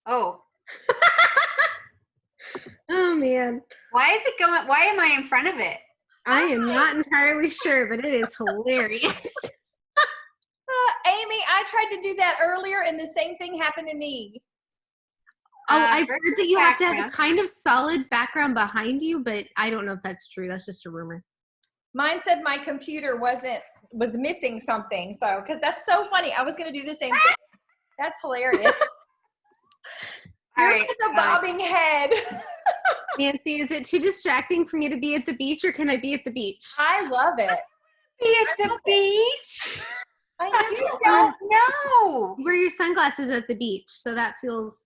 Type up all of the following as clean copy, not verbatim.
Oh, Oh man. why is it going? Why am I in front of it? I am not entirely sure, but it is hilarious. Amy, I tried to do that earlier and the same thing happened to me. I've heard that you have to have a background. kind of solid background behind you, but I don't know if that's true. That's just a rumor. Mine said my computer was missing something. So, because that's so funny. I was going to do the same thing. That's hilarious. You're All right, like a bobbing head. Nancy, is it too distracting for me to be at the beach, or can I be at the beach? I love it. Be at the beach. I You know. don't know. Wear your sunglasses at the beach, so that feels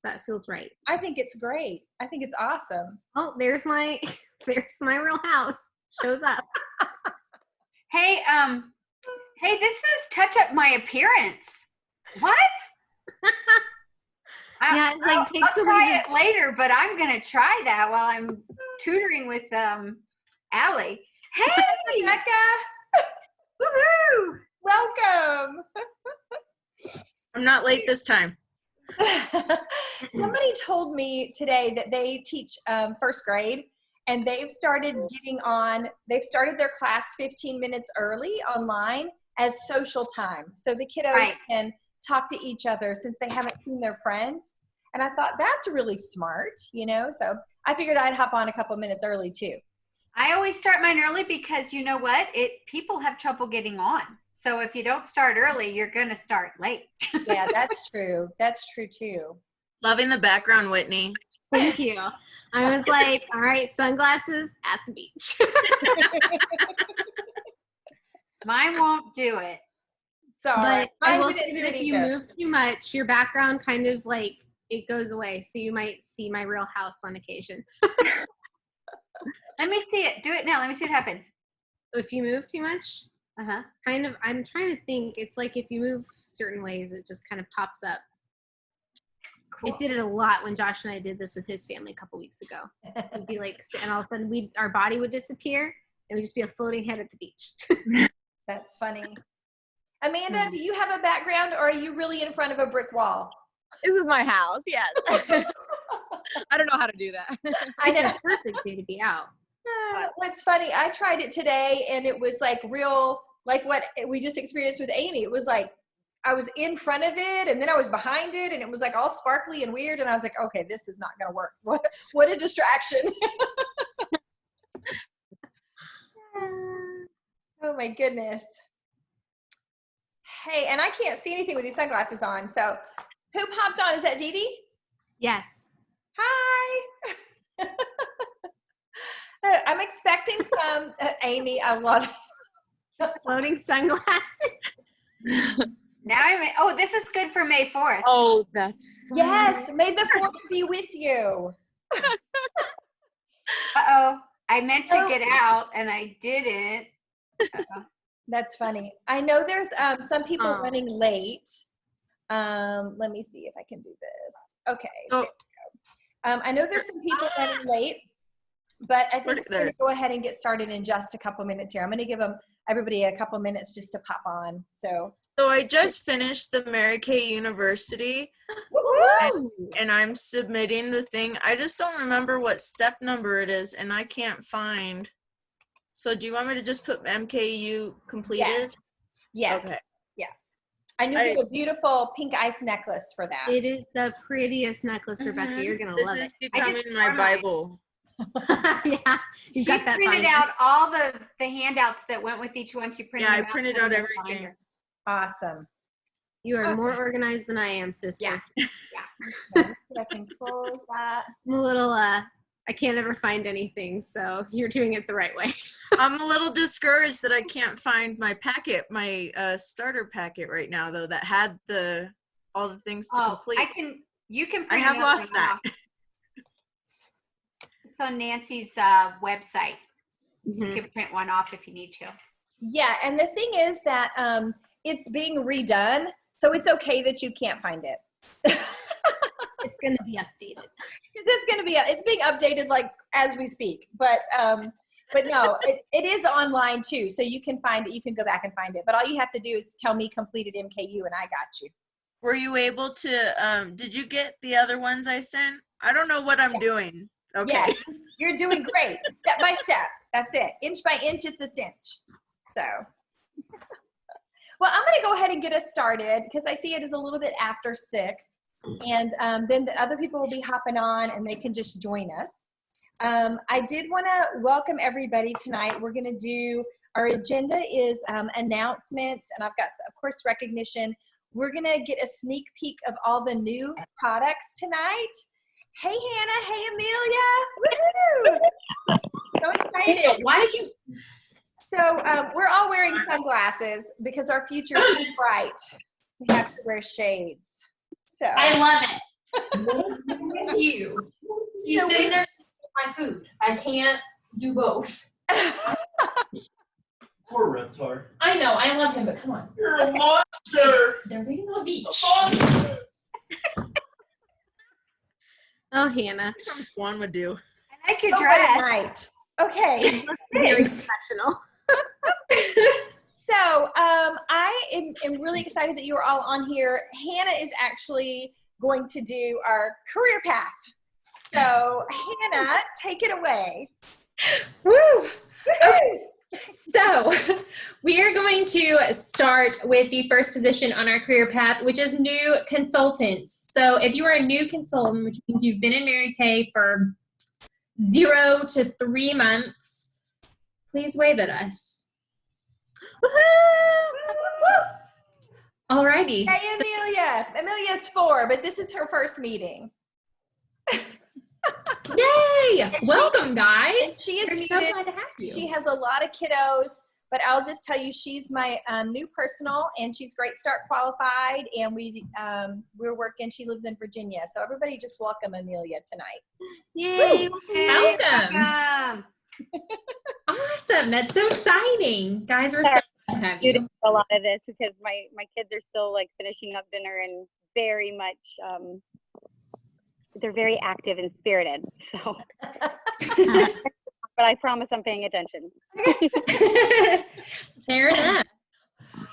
right. I think it's great. I think it's awesome. Oh, there's my real house. Shows up. Hey, this says touch up my appearance. What? Yeah, it like takes I'll a try little it later, but I'm gonna try that while I'm tutoring with Allie. Hey, Rebecca, woohoo! welcome. I'm not late this time. Somebody told me today that they teach first grade and they've started their class 15 minutes early online as social time. So the kiddos can talk to each other since they haven't seen their friends. And I thought that's really smart, so I figured I'd hop on a couple minutes early too. I always start mine early because you know what? People have trouble getting on. So if you don't start early, you're gonna start late. Yeah, that's true. That's true too. Loving the background, Whitney. Thank you. I was like, all right, sunglasses at the beach. Mine won't do it. So, but I will mine say didn't that do if it you either. move too much, your background kind of like it goes away. So you might see my real house on occasion. Let me see it. Do it now. Let me see what happens. If you move too much, kind of. I'm trying to think. It's like if you move certain ways, it just kind of pops up. Cool. It did it a lot when Josh and I did this with his family a couple weeks ago. It'd be like, and all of a sudden our body would disappear, and we'd just be a floating head at the beach. That's funny. Amanda, do you have a background, or are you really in front of a brick wall? This is my house, yes. I don't know how to do that. I know. It's a perfect day to be out. What's funny, I tried it today, and it was like real, like what we just experienced with Amy. It was like I was in front of it, and then I was behind it, and it was like all sparkly and weird, and I was like, okay, this is not going to work. What a distraction. Oh, my goodness. Hey, and I can't see anything with these sunglasses on, so who popped on? Is that Dee Dee? Yes. Hi. I'm expecting some, Amy, I love it. Just floating sunglasses. Now this is good for May 4th. Oh, that's fun. Yes, may the 4th be with you. Uh-oh. I meant to get out, and I didn't. Uh-oh. That's funny. I know there's some people running late. Let me see if I can do this. Okay. Oh. I know there's some people running late, but I think we're going to go ahead and get started in just a couple minutes here. I'm going to give everybody a couple minutes just to pop on. So I just finished the Mary Kay University, and I'm submitting the thing. I just don't remember what step number it is, and I can't find. So do you want me to just put MKU completed? Yes. Okay. Yeah. I knew you had a beautiful pink ice necklace for that. It is the prettiest necklace, Rebecca. You're going to love it. This is becoming my Bible. Yeah. You got that. She printed out all the handouts that went with each one. She printed Yeah, them I out printed out everything. Awesome. You are more organized than I am, sister. Yeah. I can close that. I'm a little, I can't ever find anything, so you're doing it the right way. I'm a little discouraged that I can't find my packet, my starter packet right now, though, that had all the things to complete. You can print I have lost that. It's on Nancy's website. Mm-hmm. You can print one off if you need to. Yeah, and the thing is that it's being redone, so it's okay that you can't find it. It's going to be updated. It's being updated like as we speak, but no, it is online too, so you can find it. You can go back and find it, but all you have to do is tell me completed MKU, and I got you. Were you able to, did you get the other ones I sent? I don't know what I'm doing. Okay. Yes, you're doing great. Step by step. That's it. Inch by inch, it's a cinch. So, well, I'm going to go ahead and get us started because I see it is a little bit after 6. And then the other people will be hopping on and they can just join us. I did want to welcome everybody tonight. We're going to do, our agenda is announcements, and I've got, of course, recognition. We're going to get a sneak peek of all the new products tonight. Hey, Hannah. Hey, Amelia. Woohoo! So excited. Why did you? So we're all wearing sunglasses because our future is so bright. We have to wear shades. So I love it. Thank you. He's sitting there with my food. I can't do both. Poor Reptar. I know. I love him, but come on. You're a monster. They're waiting on the beach. A monster. Oh, Hannah. One would do. I like your what a dress. night. Okay. Very professional. So I am really excited that you are all on here. Hannah is actually going to do our career path. So Hannah, take it away. Woo! Okay. So we are going to start with the first position on our career path, which is new consultants. So if you are a new consultant, which means you've been in Mary Kay for 0 to 3 months, please wave at us. Alrighty. Hey, Amelia. Amelia's 4, but this is her first meeting. Yay! Welcome, guys. And she is We're muted. so glad to have you. She has a lot of kiddos, but I'll just tell you, she's my new personal, and she's Great Start qualified, and we're working. She lives in Virginia, so everybody just welcome Amelia tonight. Yay. Welcome. Awesome. That's so exciting. Guys, we're so glad to have you. A lot of this because my kids are still like finishing up dinner and very much they're very active and spirited, so but I promise I'm paying attention. Fair enough.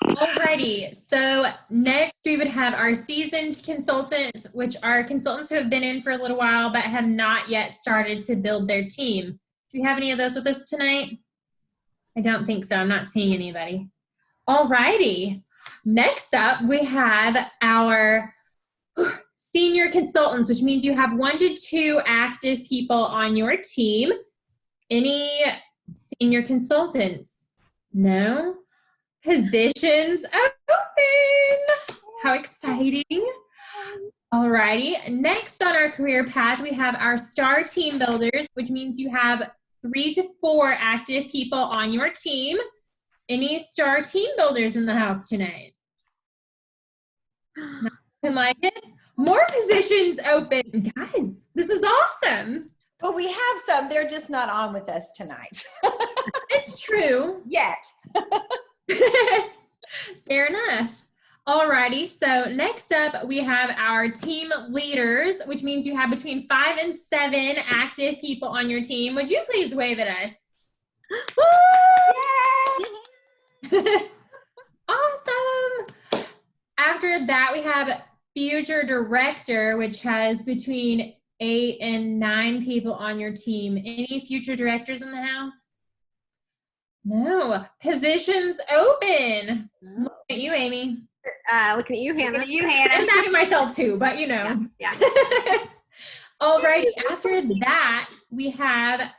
Alrighty, so next we would have our seasoned consultants, which are consultants who have been in for a little while but have not yet started to build their team. Do we have any of those with us tonight? I don't think so. I'm not seeing anybody. Alrighty, next up we have our senior consultants, which means you have 1 to 2 active people on your team. Any senior consultants? No? Positions open. How exciting. Alrighty. Next on our career path, we have our star team builders, which means you have 3 to 4 active people on your team. Any star team builders in the house tonight? Nothing like it? More positions open. Guys, this is awesome. Well, we have some. They're just not on with us tonight. It's true. Yet. Fair enough. Alrighty, so next up we have our team leaders, which means you have between 5 and 7 active people on your team. Would you please wave at us? Yay! Awesome. After that, we have future director, which has between 8 and 9 people on your team. Any future directors in the house? No. Positions open. Look at you, Amy. Looking at you, Hannah. Look at you, Hannah. I'm mad at myself too, but you know. Yeah. Alrighty, after that, we have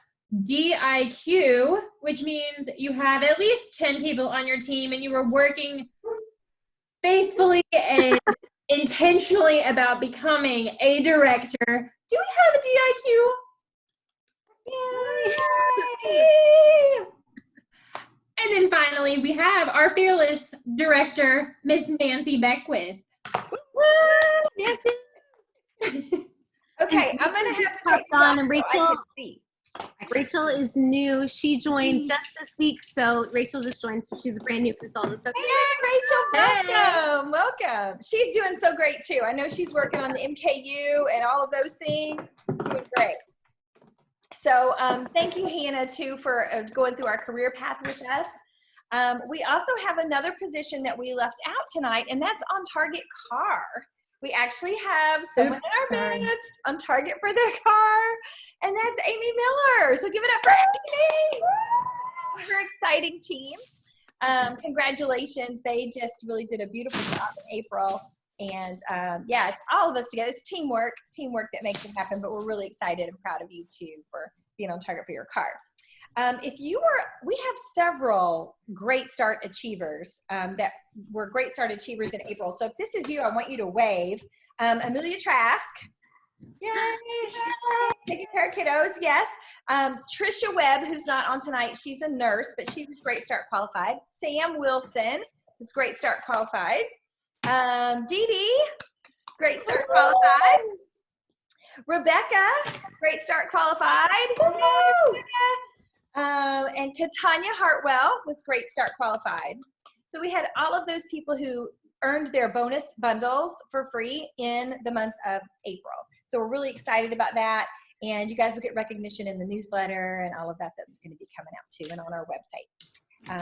DIQ, which means you have at least 10 people on your team and you are working faithfully and intentionally about becoming a director. Do we have a DIQ? Yay! And then finally, we have our fearless director, Miss Nancy Beckwith. Nancy. Okay, I'm going to have to take on, and this off so I can see. Rachel is new. She joined just this week, so Rachel just joined. So she's a brand new consultant. So Hey, Rachel, welcome, welcome. She's doing so great too. I know she's working on the MKU and all of those things. Doing great. So thank you, Hannah, too, for going through our career path with us. We also have another position that we left out tonight, and that's on target car. We actually have someone in our midst on target for their car, and that's Amy Miller. So give it up for Amy. Woo! Her exciting team. Congratulations. They just really did a beautiful job in April. And yeah, it's all of us together. It's teamwork that makes it happen, but we're really excited and proud of you too for being on target for your car. We have several Great Start Achievers that were Great Start Achievers in April. So if this is you, I want you to wave. Amelia Trask. Yay! Taking care of kiddos, yes. Trisha Webb, who's not on tonight, she's a nurse, but she was Great Start qualified. Sam Wilson, who's Great Start qualified. Dee Dee, Great Start qualified. Rebecca, Great Start qualified. And Katanya Hartwell was Great Start qualified. So we had all of those people who earned their bonus bundles for free in the month of April. So we're really excited about that. And you guys will get recognition in the newsletter and all of that that's going to be coming out too and on our website.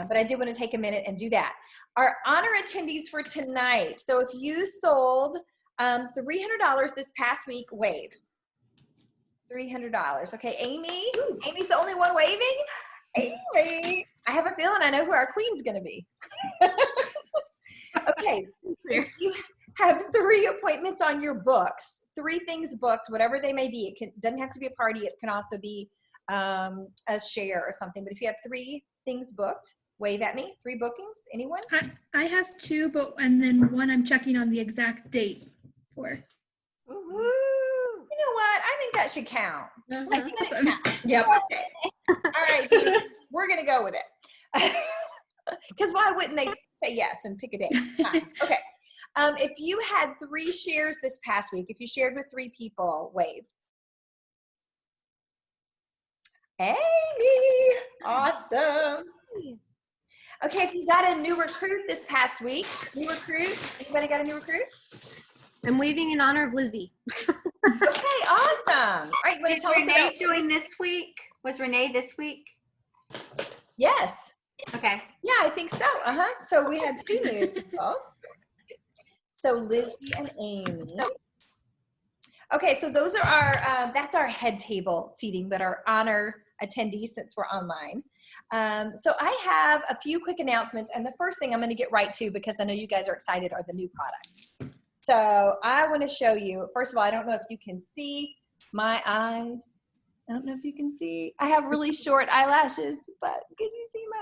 But I did want to take a minute and do that. Our honor attendees for tonight. So if you sold $300 this past week, wave. $300. Okay, Amy. Amy's the only one waving. Amy. I have a feeling I know who our queen's going to be. Okay. If you have 3 appointments on your books, 3 things booked, whatever they may be. It doesn't have to be a party. It can also be a share or something. But if you have 3 things booked, wave at me. 3 bookings. Anyone? I have 2, and then 1 I'm checking on the exact date for. Woo-hoo. You know what? I think that should count. I think so. Yep. Okay. All right. We're going to go with it. Because why wouldn't they say yes and pick a date? Okay. If you had 3 shares this past week, if you shared with 3 people, wave. Amy. Awesome. Okay, if you got a new recruit this past week, new recruit, anybody got a new recruit? I'm waving in honor of Lizzie. Okay, awesome. All right, you want to tell us Renee about join this week? Was Renee this week? Yes. Okay. Yeah, I think so. So we had 2 new people. So Lizzie and Amy. Okay, so those are our, that's our head table seating that are honor attendees since we're online. So I have a few quick announcements, and the first thing I'm going to get right to, because I know you guys are excited, are the new products. So I want to show you, first of all, I don't know if you can see my eyes. I don't know if you can see. I have really short eyelashes, but can you see my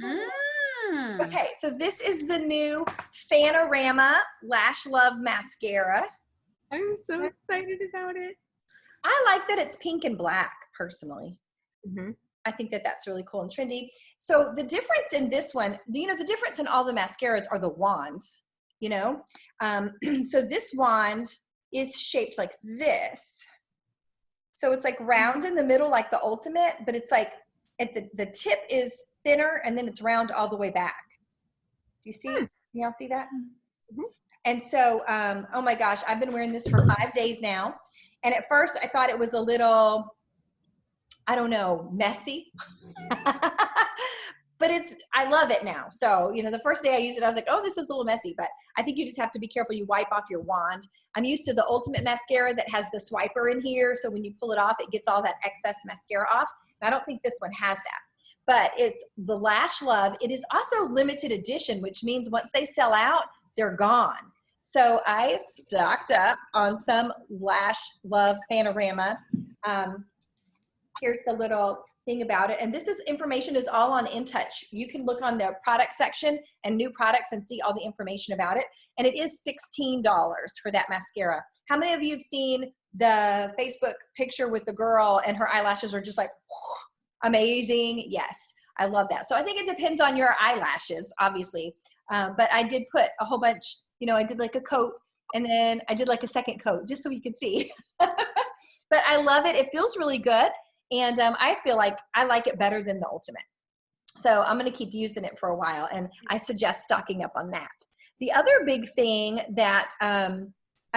eyes? Okay, so this is the new Fanorama Lash Love Mascara. I'm so excited about it. I like that it's pink and black, personally. I think that that's really cool and trendy. So the difference in this one, the difference in all the mascaras are the wands, So this wand is shaped like this. So it's like round in the middle like the Ultimate, but it's like at the tip is thinner and then it's round all the way back. Do you see? Can y'all see that? And so, oh my gosh, I've been wearing this for 5 days now. And at first I thought it was a little, I don't know, messy. But I love it now. So, the first day I used it, I was like, oh, this is a little messy. But I think you just have to be careful you wipe off your wand. I'm used to the Ultimate mascara that has the swiper in here. So when you pull it off, it gets all that excess mascara off. And I don't think this one has that. But it's the Lash Love. It is also limited edition, which means once they sell out, they're gone. So I stocked up on some Lash Love Fanorama. Here's the little thing about it. And this information is all on In Touch. You can look on the product section and new products and see all the information about it. And it is $16 for that mascara. How many of you have seen the Facebook picture with the girl and her eyelashes are just like amazing? Yes, I love that. So I think it depends on your eyelashes, obviously. But I did put a whole bunch, I did like a coat and then I did like a second coat just so you can see. But I love it. It feels really good. And I feel like I like it better than the Ultimate. So I'm going to keep using it for a while, and I suggest stocking up on that. The other big thing that, I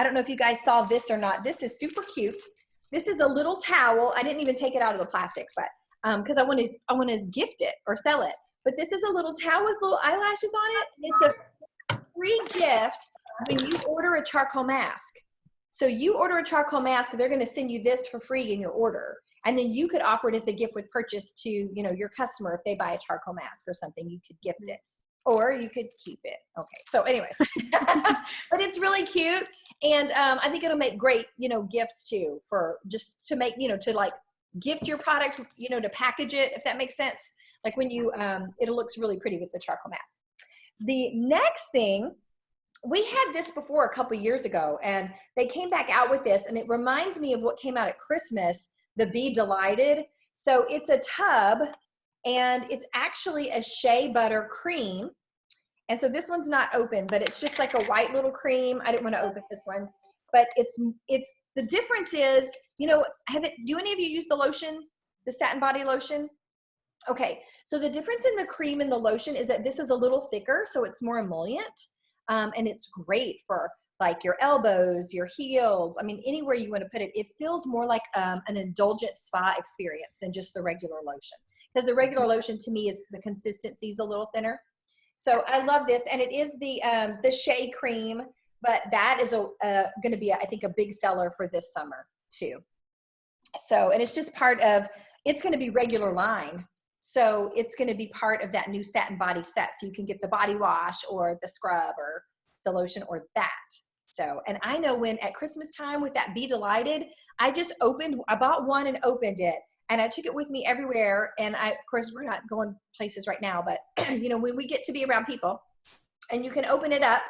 don't know if you guys saw this or not, this is super cute. This is a little towel. I didn't even take it out of the plastic, but because I want to gift it or sell it. But this is a little towel with little eyelashes on it. It's a free gift when you order a charcoal mask. So you order a charcoal mask, they're going to send you this for free in your order. And then you could offer it as a gift with purchase to, you know, your customer. If they buy a charcoal mask or something, you could gift it, or you could keep it. Okay. So anyways, but it's really cute. And I think it'll make great, you know, gifts too, for just to make, you know, to like gift your product, you know, to package it, if that makes sense. Like when you, it looks really pretty with the charcoal mask. The next thing, we had this before a couple years ago, and they came back out with this, and it reminds me of what came out at Christmas, the Be Delighted. So it's a tub, and it's actually a shea butter cream. And so this one's not open, but it's just like a white little cream. I didn't want to open this one, but it's the difference is, you know, do any of you use the lotion, the satin body lotion? Okay, so the difference in the cream and the lotion is that this is a little thicker, so it's more emollient. And it's great for like your elbows, your heels. I mean, anywhere you want to put it, it feels more like an indulgent spa experience than just the regular lotion. Because the regular lotion to me is the consistency is a little thinner. So I love this, and it is the shea cream, but that is going to be, I think, a big seller for this summer too. So, and it's just part of, it's going to be regular line. So it's going to be part of that new satin body set. So you can get the body wash or the scrub or the lotion or that. So, and I know when at Christmas time with that Be Delighted, I bought one and opened it, and I took it with me everywhere. And of course, we're not going places right now, but you know, when we get to be around people, and you can open it up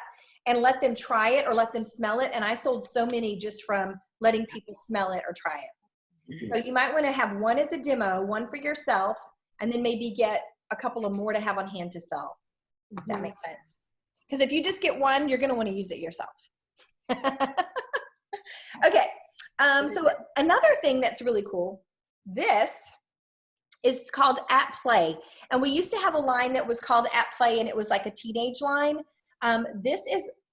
and let them try it or let them smell it. And I sold so many just from letting people smell it or try it. So you might want to have one as a demo, one for yourself, and then maybe get a couple of more to have on hand to sell. If that makes sense. Because if you just get one, you're going to want to use it yourself. Okay. So another thing that's really cool, this is called At Play. And we used to have a line that was called At Play, and it was like a teenage line.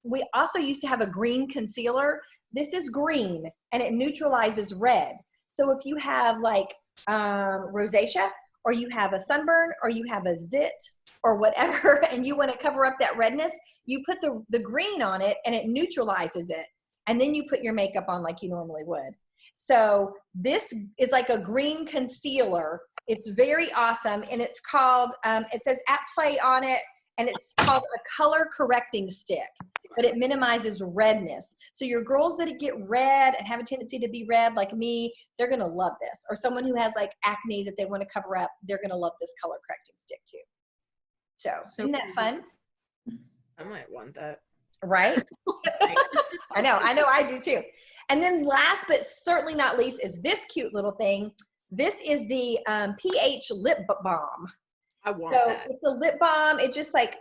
We also used to have a green concealer. This is green, and it neutralizes red. So if you have like rosacea, or you have a sunburn, or you have a zit, or whatever, and you want to cover up that redness, you put the green on it, and it neutralizes it. And then you put your makeup on like you normally would. So this is like a green concealer. It's very awesome, and it's called, it says At Play on it, and it's called a color correcting stick, but it minimizes redness. So your girls that get red and have a tendency to be red like me, they're gonna love this. Or someone who has like acne that they wanna cover up, they're gonna love this color correcting stick too. So isn't that fun? I might want that. Right? I know I do too. And then last but certainly not least is this cute little thing. This is the pH lip balm. I want so that. It's a lip balm. It just like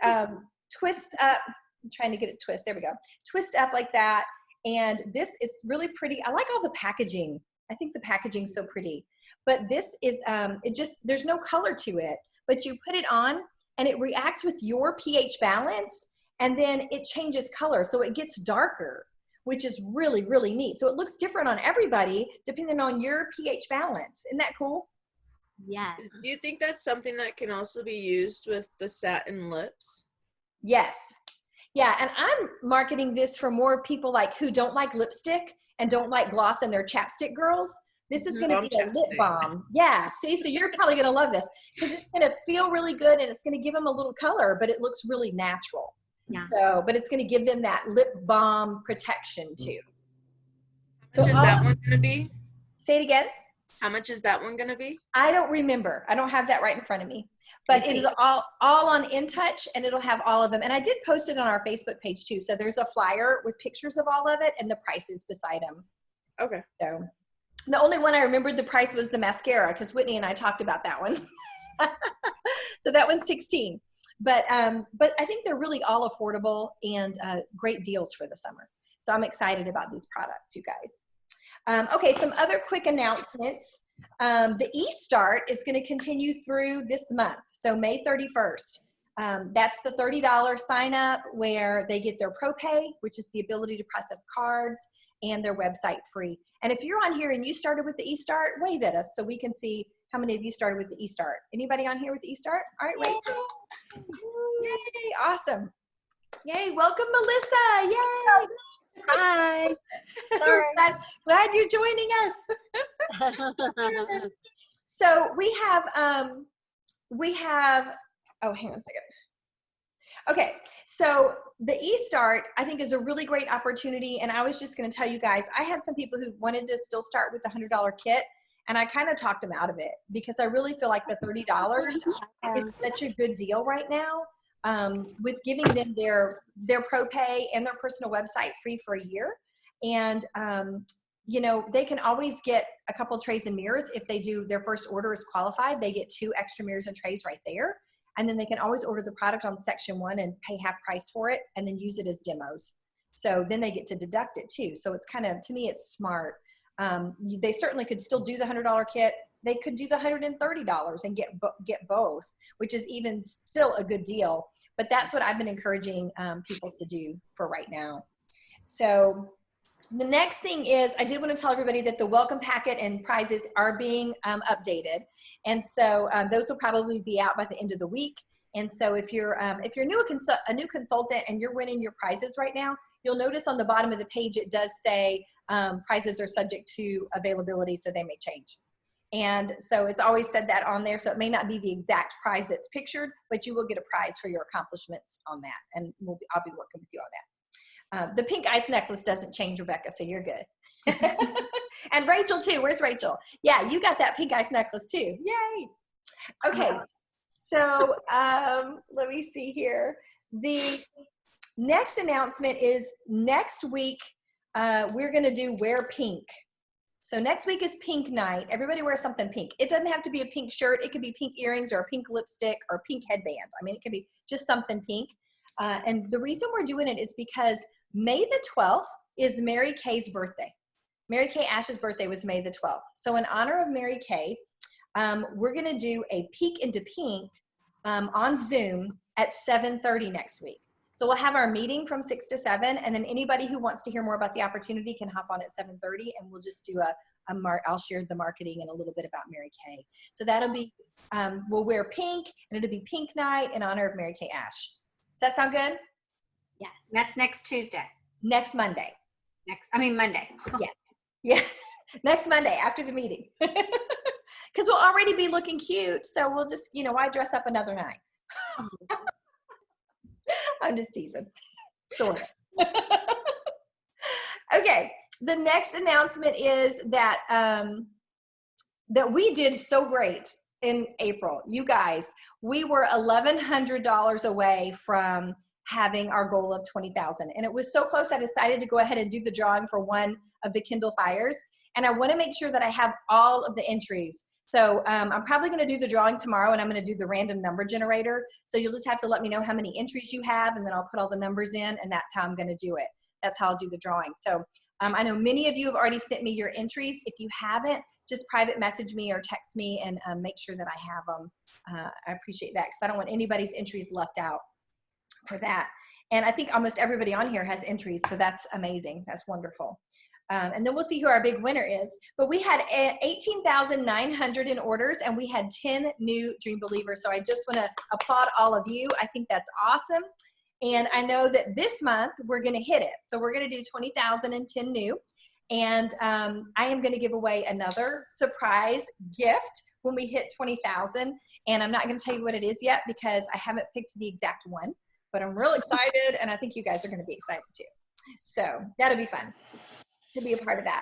twists up. I'm trying to get it twist. There we go. Twist up like that. And this is really pretty. I like all the packaging. I think the packaging's so pretty. But this is, there's no color to it. But you put it on and it reacts with your pH balance. And then it changes color. So it gets darker, which is really, really neat. So it looks different on everybody depending on your pH balance. Isn't that cool? Yes. Do you think that's something that can also be used with the satin lips? Yes. Yeah, and I'm marketing this for more people like who don't like lipstick and don't like gloss in their chapstick girls. This is going to be a lip balm. Yeah, see, so you're probably going to love this because it's going to feel really good and it's going to give them a little color, but it looks really natural. Yeah. So, but it's going to give them that lip balm protection too. How much is that one going to be? Say it again. How much is that one going to be? I don't remember. I don't have that right in front of me. But it is all on InTouch, and it'll have all of them. And I did post it on our Facebook page too. So there's a flyer with pictures of all of it and the prices beside them. Okay. So the only one I remembered the price was the mascara because Whitney and I talked about that one. So that one's $16. But I think they're really all affordable and great deals for the summer. So I'm excited about these products, you guys. Okay, some other quick announcements. The eStart is going to continue through this month, so May 31st. That's the $30 sign up where they get their ProPay, which is the ability to process cards, and their website free. And if you're on here and you started with the eStart, wave at us so we can see How many of you started with the eStart? Anybody on here with the eStart? All right, Rachel. Yay, awesome. Yay, welcome Melissa. Yay. Hi. glad you're joining us. So we have, oh, hang on a second. Okay, so the eStart, I think, is a really great opportunity. And I was just going to tell you guys, I had some people who wanted to still start with the $100 kit. And I kind of talked them out of it because I really feel like the $30 is such a good deal right now, with giving them their pro pay and their personal website free for a year. And, you know, they can always get a couple trays and mirrors. If they do, their first order is qualified, they get 2 extra mirrors and trays right there. And then they can always order the product on section 1 and pay half price for it and then use it as demos. So then they get to deduct it too. So it's kind of, to me, it's smart. They certainly could still do the $100 kit. They could do the $130 and get both, which is even still a good deal. But that's what I've been encouraging people to do for right now. So the next thing is, I did want to tell everybody that the welcome packet and prizes are being updated. And so those will probably be out by the end of the week. And so if you're a new consultant and you're winning your prizes right now, you'll notice on the bottom of the page, it does say prizes are subject to availability, so they may change. And so it's always said that on there. So it may not be the exact prize that's pictured, but you will get a prize for your accomplishments on that. And I'll be working with you on that. The pink ice necklace doesn't change, Rebecca, so you're good. And Rachel too. Where's Rachel? Yeah, you got that pink ice necklace too. Yay. Okay, so let me see here. The next announcement is next week we're going to do Wear Pink. So next week is pink night. Everybody wears something pink. It doesn't have to be a pink shirt. It could be pink earrings or a pink lipstick or a pink headband. I mean, it could be just something pink. And the reason we're doing it is because May the 12th is Mary Kay's birthday. Mary Kay Ash's birthday was May the 12th. So in honor of Mary Kay, we're going to do a peek into pink on Zoom at 7:30 next week. So we'll have our meeting from 6 to 7, and then anybody who wants to hear more about the opportunity can hop on at 7:30, and we'll just do I'll share the marketing and a little bit about Mary Kay. So that'll be, we'll wear pink, and it'll be pink night in honor of Mary Kay Ash. Does that sound good? Yes. That's next Tuesday. Next Monday. Monday. Yes. Yeah. Next Monday after the meeting. Because we'll already be looking cute. So we'll just, why dress up another night? I'm just teasing. Sort of. Okay. The next announcement is that that we did so great in April. You guys, we were $1,100 away from having our goal of 20,000. And it was so close, I decided to go ahead and do the drawing for one of the Kindle Fires. And I want to make sure that I have all of the entries. So I'm probably going to do the drawing tomorrow, and I'm going to do the random number generator. So you'll just have to let me know how many entries you have, and then I'll put all the numbers in, and that's how I'm going to do it. That's how I'll do the drawing. So I know many of you have already sent me your entries. If you haven't, just private message me or text me and make sure that I have them. I appreciate that, because I don't want anybody's entries left out for that. And I think almost everybody on here has entries, so that's amazing. That's wonderful. And then we'll see who our big winner is. But we had 18,900 in orders, and we had 10 new Dream Believers. So I just want to applaud all of you. I think that's awesome. And I know that this month we're going to hit it. So we're going to do 20,010 new. And I am going to give away another surprise gift when we hit 20,000. And I'm not going to tell you what it is yet because I haven't picked the exact one. But I'm real excited, and I think you guys are going to be excited too. So that'll be fun to be a part of that.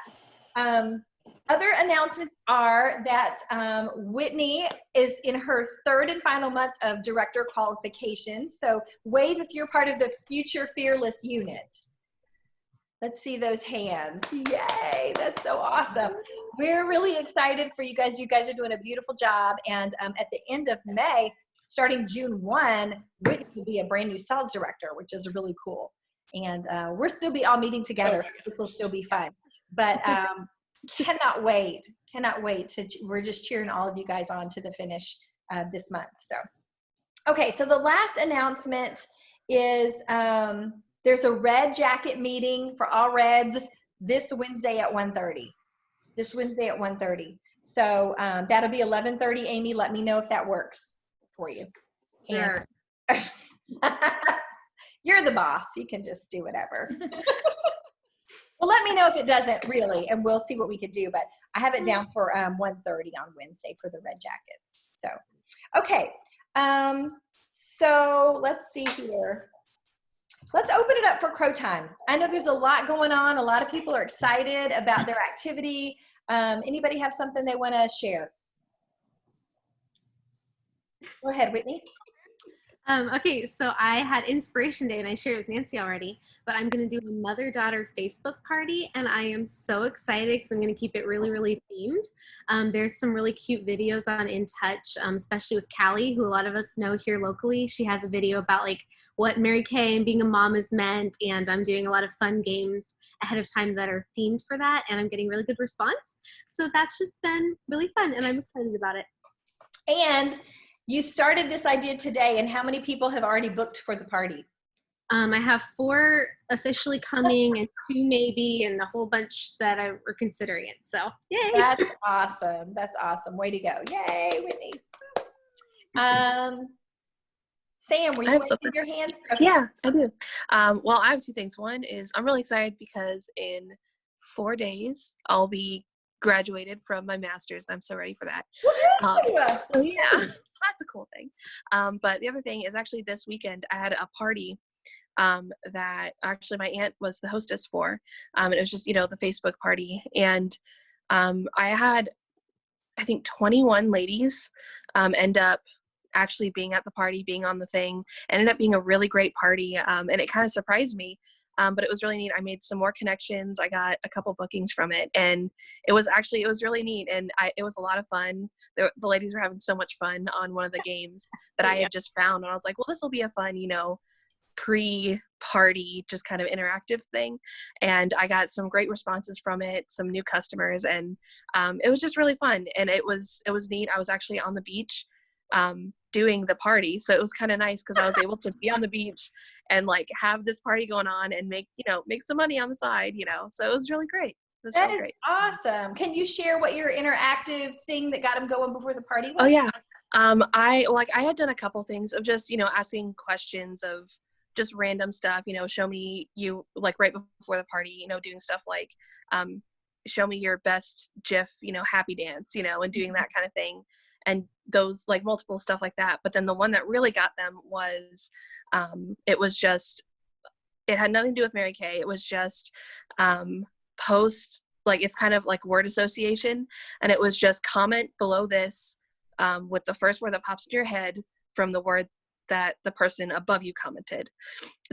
Other announcements are that Whitney is in her third and final month of director qualifications. So wave if you're part of the Future Fearless unit. Let's see those hands. Yay, that's so awesome. We're really excited for you guys. You guys are doing a beautiful job. And at the end of May, starting June 1, Whitney will be a brand new sales director, which is really cool. And we'll still be all meeting together. This will still be fun. But cannot wait we're just cheering all of you guys on to the finish this month. So, okay, so the last announcement is there's a red jacket meeting for all reds this Wednesday at 1:30. This Wednesday at 1:30. So that'll be 11:30. Amy, let me know if that works for you. Sure. And you're the boss. You can just do whatever. Well, let me know if it doesn't really, and we'll see what we could do. But I have it down for 1:30 on Wednesday for the red jackets. So, okay. So let's see here. Let's open it up for Crow Time. I know there's a lot going on. A lot of people are excited about their activity. Anybody have something they want to share? Go ahead, Whitney. Okay, so I had Inspiration Day and I shared it with Nancy already, but I'm going to do a mother-daughter Facebook party, and I am so excited because I'm going to keep it really, really themed. There's some really cute videos on In Touch, especially with Callie, who a lot of us know here locally. She has a video about like what Mary Kay and being a mom has meant, and I'm doing a lot of fun games ahead of time that are themed for that, and I'm getting really good response. So that's just been really fun, and I'm excited about it. And you started this idea today, and how many people have already booked for the party? I have 4 officially coming and 2 maybe, and a whole bunch that are considering it. So, yay! That's awesome. That's awesome. Way to go. Yay, Whitney. Sam, were you raising your hand? Okay. Yeah, I do. Well, I have 2 things. One is I'm really excited because in 4 days I'll be graduated from my master's. I'm so ready for that. So yeah, so that's a cool thing. But the other thing is actually this weekend I had a party that actually my aunt was the hostess for. It was just, the Facebook party. And I had, I think 21 ladies end up actually being at the party, being on the thing. Ended up being a really great party. And it kind of surprised me. But it was really neat. I made some more connections. I got a couple bookings from it, and it was really neat. And it was a lot of fun. The ladies were having so much fun on one of the games that I had just found. And I was like, well, this will be a fun, pre-party, just kind of interactive thing. And I got some great responses from it, some new customers, and it was just really fun. And it was neat. I was actually on the beach doing the party, so it was kind of nice because I was able to be on the beach and like have this party going on and make some money on the side, so it was really great. It was That really is great. Awesome. Can you share what your interactive thing that got them going before the party was? Oh yeah. I had done a couple things of just asking questions of just random stuff, show me you like right before the party, doing stuff like show me your best GIF, happy dance, and doing that kind of thing. And those like multiple stuff like that. But then the one that really got them was, it had nothing to do with Mary Kay. It was just post, like it's kind of like word association. And it was just comment below this with the first word that pops in your head from the word that the person above you commented.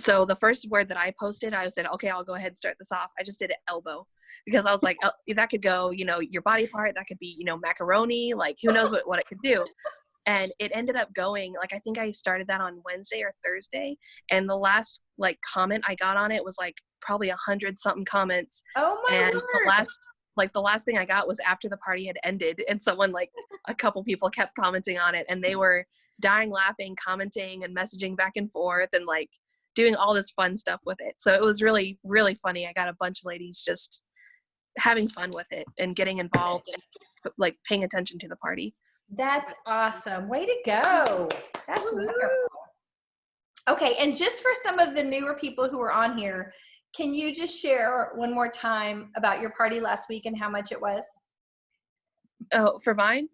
So the first word that I posted, I said, okay, I'll go ahead and start this off. I just did it elbow because I was like, that could go, your body part, that could be, macaroni, like who knows what it could do. And it ended up going, like, I think I started that on Wednesday or Thursday. And the last like comment I got on it was like probably 100 something comments. Oh my and word. the last thing I got was after the party had ended, and someone, like a couple people kept commenting on it, and they were dying laughing, commenting and messaging back and forth and like doing all this fun stuff with it. So it was really, really funny. I got a bunch of ladies just having fun with it and getting involved and like paying attention to the party. That's awesome. Way to go. That's wonderful. Okay, and just for some of the newer people who are on here, can you just share one more time about your party last week and how much it was? Oh, for mine?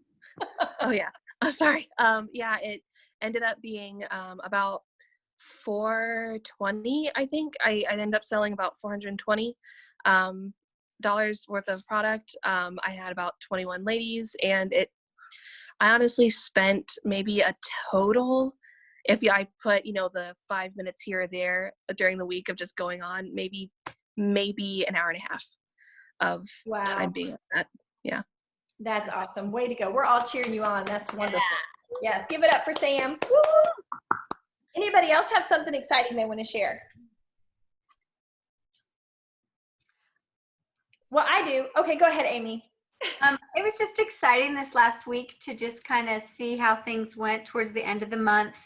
Oh yeah. Oh, sorry. Yeah, it ended up being about $420. I think I ended up selling about $420 worth of product. I had about 21 ladies, and I honestly spent maybe a total, if I put, the 5 minutes here or there during the week of just going on, maybe an hour and a half of time being at that. Yeah. That's awesome. Way to go. We're all cheering you on. That's wonderful. Yes. Give it up for Sam. Woo! Anybody else have something exciting they want to share? Well, I do. Okay, go ahead, Amy. It was just exciting this last week to just kind of see how things went towards the end of the month.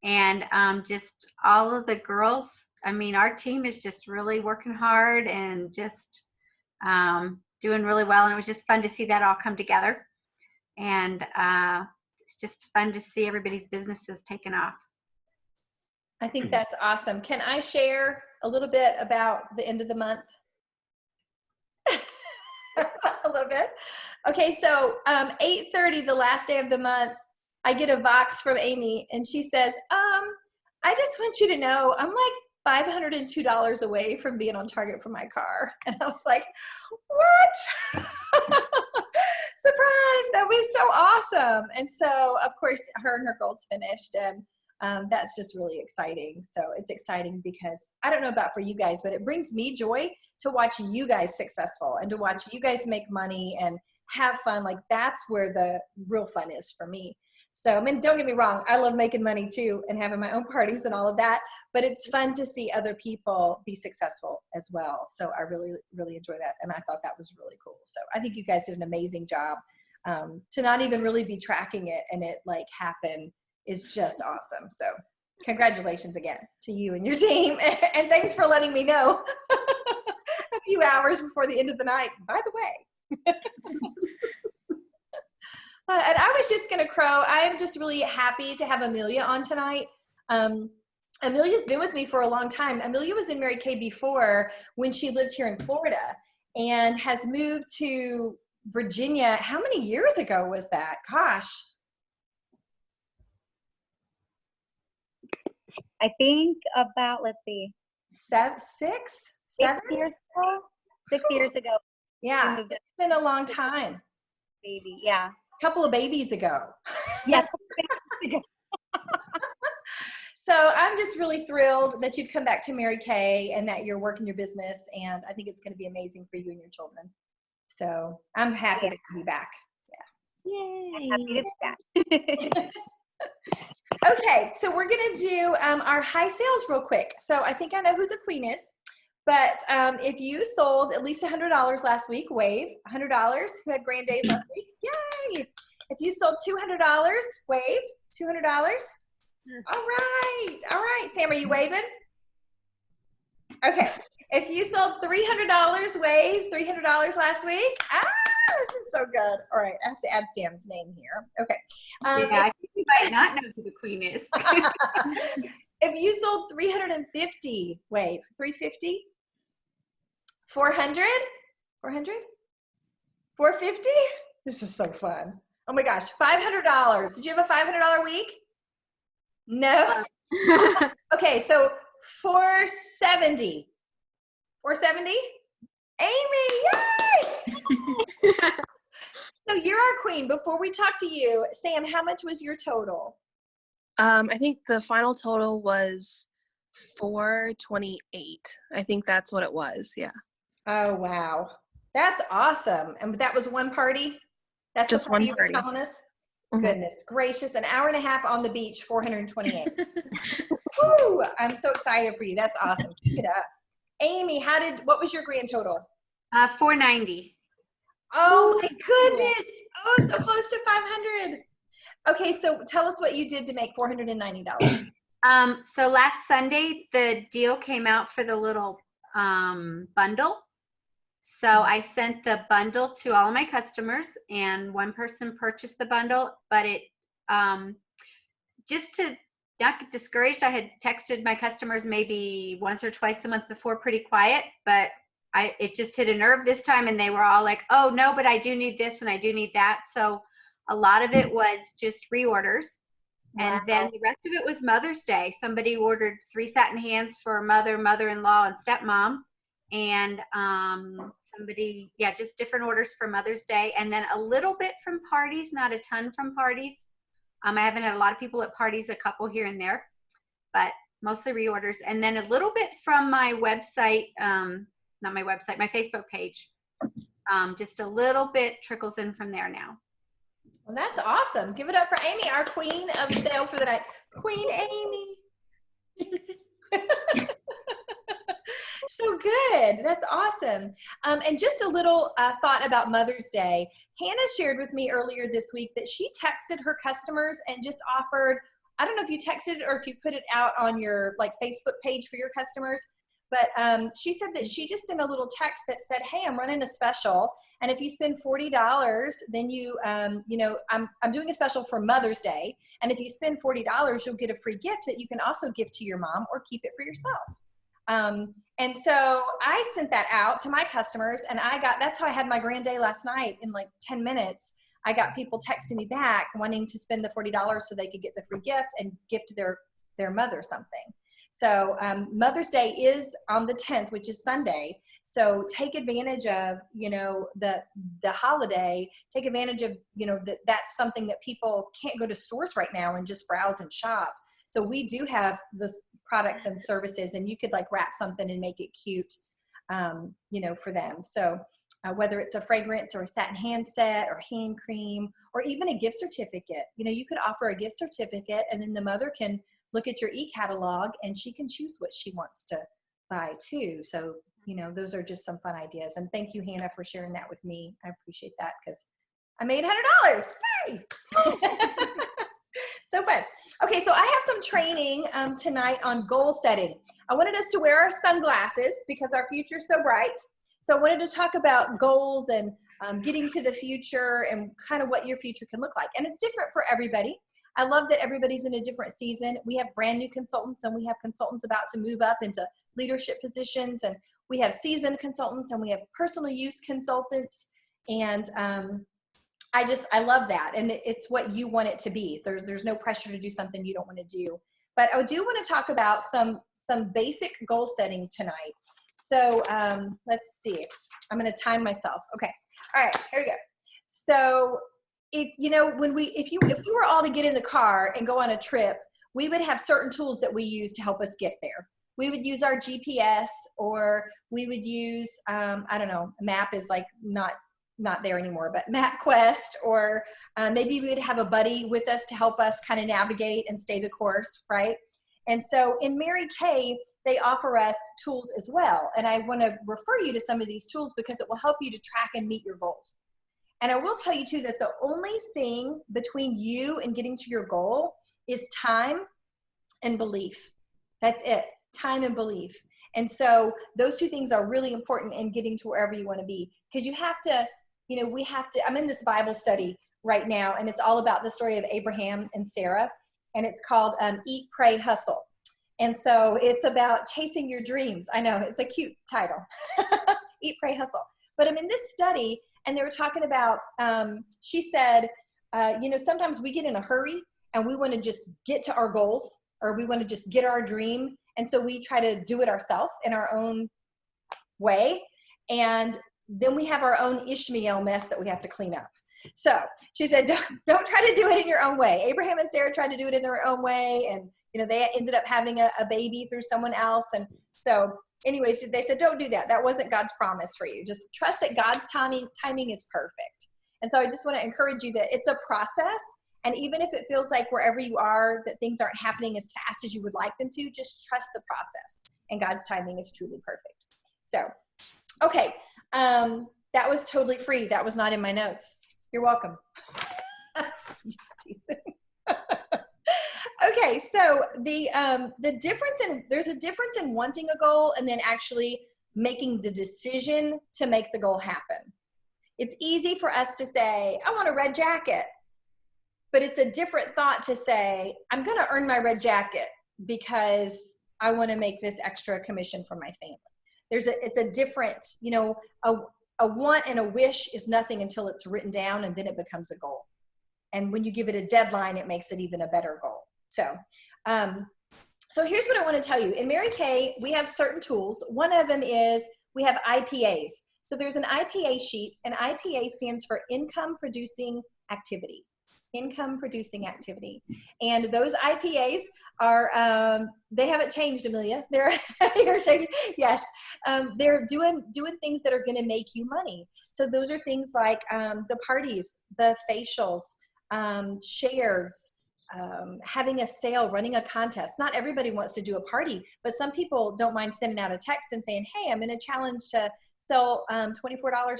And just all of the girls, I mean, our team is just really working hard and just doing really well, and it was just fun to see that all come together. And it's just fun to see everybody's businesses taking off. I think that's awesome. Can I share a little bit about the end of the month? A little bit. Okay, so 8:30, the last day of the month, I get a Vox from Amy, and she says, I just want you to know I'm like $502 away from being on target for my car. And I was like, what? Surprise, that was so awesome. And so, of course, her and her goals finished, and that's just really exciting. So it's exciting because I don't know about for you guys, but it brings me joy to watch you guys successful and to watch you guys make money and have fun. Like, that's where the real fun is for me. So, I mean, don't get me wrong, I love making money too and having my own parties and all of that, but it's fun to see other people be successful as well. So I really, really enjoy that. And I thought that was really cool. So I think you guys did an amazing job. To not even really be tracking it and it like happen is just awesome. So congratulations again to you and your team. And thanks for letting me know a few hours before the end of the night, by the way. And I was just going to crow. I am just really happy to have Amelia on tonight. Amelia's been with me for a long time. Amelia was in Mary Kay before when she lived here in Florida and has moved to Virginia. How many years ago was that? Gosh. I think about, let's see. 7 years ago? 6 years ago. Yeah, it's been a long time. Baby, yeah. Couple of babies ago. Yeah. So I'm just really thrilled that you've come back to Mary Kay and that you're working your business, and I think it's going to be amazing for you and your children. So I'm happy to be back. Yeah. Yay. Happy to be back. Okay, so we're going to do our high sales real quick. So I think I know who the queen is, but if you sold at least $100 last week, wave. $100, who had grand days last week? Yay! If you sold $200, wave. $200. All right. Sam, are you waving? Okay. If you sold $300, wave. $300 last week. This is so good. All right, I have to add Sam's name here. Okay. Yeah, I think you might not know who the queen is. If you sold 350, wave. 350? 400? 400? 450? This is so fun. Oh my gosh, $500. Did you have a $500 week? No? Okay, so 470. 470? Amy, yay! So you're our queen. Before we talk to you, Sam, how much was your total? I think the final total was 428. I think that's what it was. Yeah. Oh, wow. That's awesome. And that was one party? That's just the party one party. You were telling us? Mm-hmm. Goodness gracious. An hour and a half on the beach, 428. Woo! I'm so excited for you. That's awesome. Keep it up. Amy, what was your grand total? 490. Oh my goodness. Oh, so close to 500. Okay, so tell us what you did to make $490. So last Sunday, the deal came out for the little bundle. So I sent the bundle to all of my customers, and one person purchased the bundle, but it, just to not get discouraged, I had texted my customers maybe once or twice a month before, pretty quiet, but it just hit a nerve this time, and they were all like, oh no, but I do need this and I do need that. So a lot of it was just reorders. And then the rest of it was Mother's Day. Somebody ordered 3 satin hands for mother, mother-in-law, and stepmom. And somebody, just different orders for Mother's Day. And then a little bit from parties, not a ton from parties. I haven't had a lot of people at parties, a couple here and there, but mostly reorders. And then a little bit from my website, not my website, my Facebook page. Just a little bit trickles in from there now. Well, that's awesome. Give it up for Amy, our queen of sale for the night. Queen Amy. So good. That's awesome. And just a little thought about Mother's Day. Hannah shared with me earlier this week that she texted her customers and just offered, I don't know if you texted it or if you put it out on your Facebook page for your customers, But she said that she just sent a little text that said, hey, I'm running a special. And if you spend $40, then you know, I'm doing a special for Mother's Day. And if you spend $40, you'll get a free gift that you can also give to your mom or keep it for yourself. And so I sent that out to my customers, and that's how I had my grand day last night. In like 10 minutes, I got people texting me back wanting to spend the $40 so they could get the free gift and gift their mother something. So Mother's Day is on the 10th, which is Sunday. So take advantage of, you know, the holiday. Take advantage of, you know, that's something that people can't go to stores right now and just browse and shop. So we do have the products and services, and you could like wrap something and make it cute, you know, for them. So whether it's a fragrance or a satin hand set or hand cream or even a gift certificate, you know, you could offer a gift certificate, and then the mother can look at your e-catalog and she can choose what she wants to buy too. So, you know, those are just some fun ideas. And thank you, Hannah, for sharing that with me. I appreciate that because I made $100. Hey! So fun. Okay, so I have some training tonight on goal setting. I wanted us to wear our sunglasses because our future's so bright. So I wanted to talk about goals and getting to the future and kind of what your future can look like. And it's different for everybody. I love that everybody's in a different season. We have brand new consultants, and we have consultants about to move up into leadership positions, and we have seasoned consultants, and we have personal use consultants. And I love that. And it's what you want it to be. There's no pressure to do something you don't want to do. But I do want to talk about some basic goal setting tonight. So let's see. I'm going to time myself. Okay. All right, here we go. So if you were all to get in the car and go on a trip, we would have certain tools that we use to help us get there. We would use our GPS, or we would use, I don't know, map is like not there anymore, but MapQuest, or maybe we would have a buddy with us to help us kind of navigate and stay the course, right? And so in Mary Kay, they offer us tools as well. And I want to refer you to some of these tools because it will help you to track and meet your goals. And I will tell you too that the only thing between you and getting to your goal is time and belief. That's it, time and belief. And so those two things are really important in getting to wherever you want to be, because you have to, you know, I'm in this Bible study right now, and it's all about the story of Abraham and Sarah, and it's called Eat, Pray, Hustle. And so it's about chasing your dreams. I know, it's a cute title, Eat, Pray, Hustle. But I'm in this study, and they were talking about, she said, you know, sometimes we get in a hurry and we want to just get to our goals, or we want to just get our dream. And so we try to do it ourselves in our own way. And then we have our own Ishmael mess that we have to clean up. So she said, don't try to do it in your own way. Abraham and Sarah tried to do it in their own way. And, you know, they ended up having a baby through someone else. And so anyways, they said, don't do that. That wasn't God's promise for you. Just trust that God's timing is perfect. And so I just want to encourage you that it's a process. And even if it feels like wherever you are, that things aren't happening as fast as you would like them to, just trust the process. And God's timing is truly perfect. So, okay. That was totally free. That was not in my notes. You're welcome. Just teasing. Okay, so there's a difference in wanting a goal and then actually making the decision to make the goal happen. It's easy for us to say, I want a red jacket, but it's a different thought to say, I'm going to earn my red jacket because I want to make this extra commission for my family. It's a different, you know, a want and a wish is nothing until it's written down, and then it becomes a goal. And when you give it a deadline, it makes it even a better goal. So, so here's what I want to tell you. In Mary Kay, we have certain tools. One of them is we have IPAs. So there's an IPA sheet, and IPA stands for income producing activity. Income producing activity. And those IPAs are, they haven't changed, Amelia. You're shaking. Yes. They're doing things that are going to make you money. So those are things like the parties, the facials, shares, having a sale, running a contest. Not everybody wants to do a party, but some people don't mind sending out a text and saying, hey, I'm in a challenge to sell $24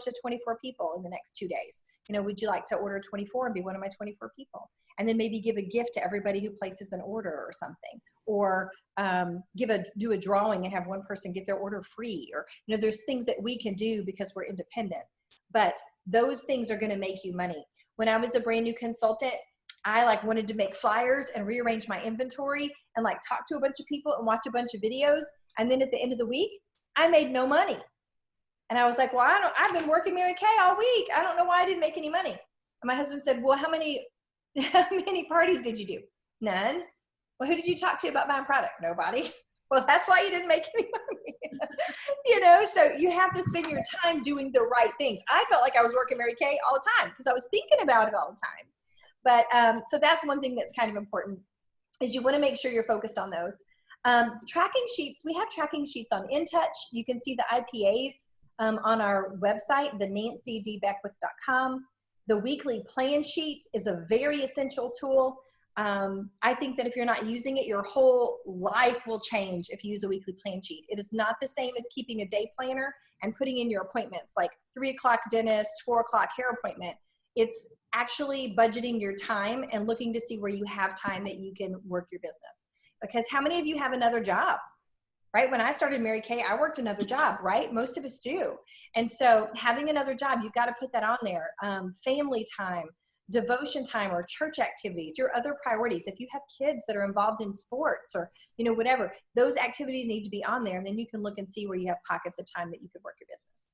to 24 people in the next 2 days. You know, would you like to order 24 and be one of my 24 people? And then maybe give a gift to everybody who places an order or something, or do a drawing and have one person get their order free, or, you know, there's things that we can do because we're independent, but those things are going to make you money. When I was a brand new consultant, I like wanted to make flyers and rearrange my inventory and like talk to a bunch of people and watch a bunch of videos. And then at the end of the week, I made no money. And I was like, well, I've been working Mary Kay all week. I don't know why I didn't make any money. And my husband said, well, how many parties did you do? None. Well, who did you talk to about buying product? Nobody. Well, that's why you didn't make any money. You know, so you have to spend your time doing the right things. I felt like I was working Mary Kay all the time because I was thinking about it all the time. But so that's one thing that's kind of important, is you want to make sure you're focused on those. Tracking sheets, we have tracking sheets on InTouch. You can see the IPAs on our website, the nancydbeckwith.com. The weekly plan sheet is a very essential tool. I think that if you're not using it, your whole life will change if you use a weekly plan sheet. It is not the same as keeping a day planner and putting in your appointments, like 3 o'clock dentist, 4 o'clock hair appointment. It's actually budgeting your time and looking to see where you have time that you can work your business. Because how many of you have another job? Right? When I started Mary Kay, I worked another job, right? Most of us do. And so having another job, you've got to put that on there. Family time, devotion time, or church activities, your other priorities. If you have kids that are involved in sports or, you know, whatever, those activities need to be on there. And then you can look and see where you have pockets of time that you could work your business.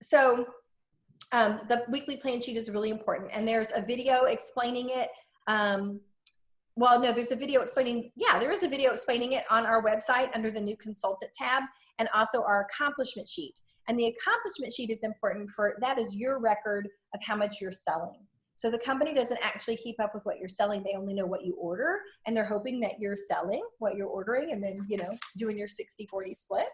So the weekly plan sheet is really important. And there's a video explaining it. Well, no, there's a video explaining, yeah, there is a video explaining it on our website under the new consultant tab, and also our accomplishment sheet. And the accomplishment sheet is important for, that is your record of how much you're selling. So the company doesn't actually keep up with what you're selling. They only know what you order, and they're hoping that you're selling what you're ordering and then, you know, doing your 60-40 split.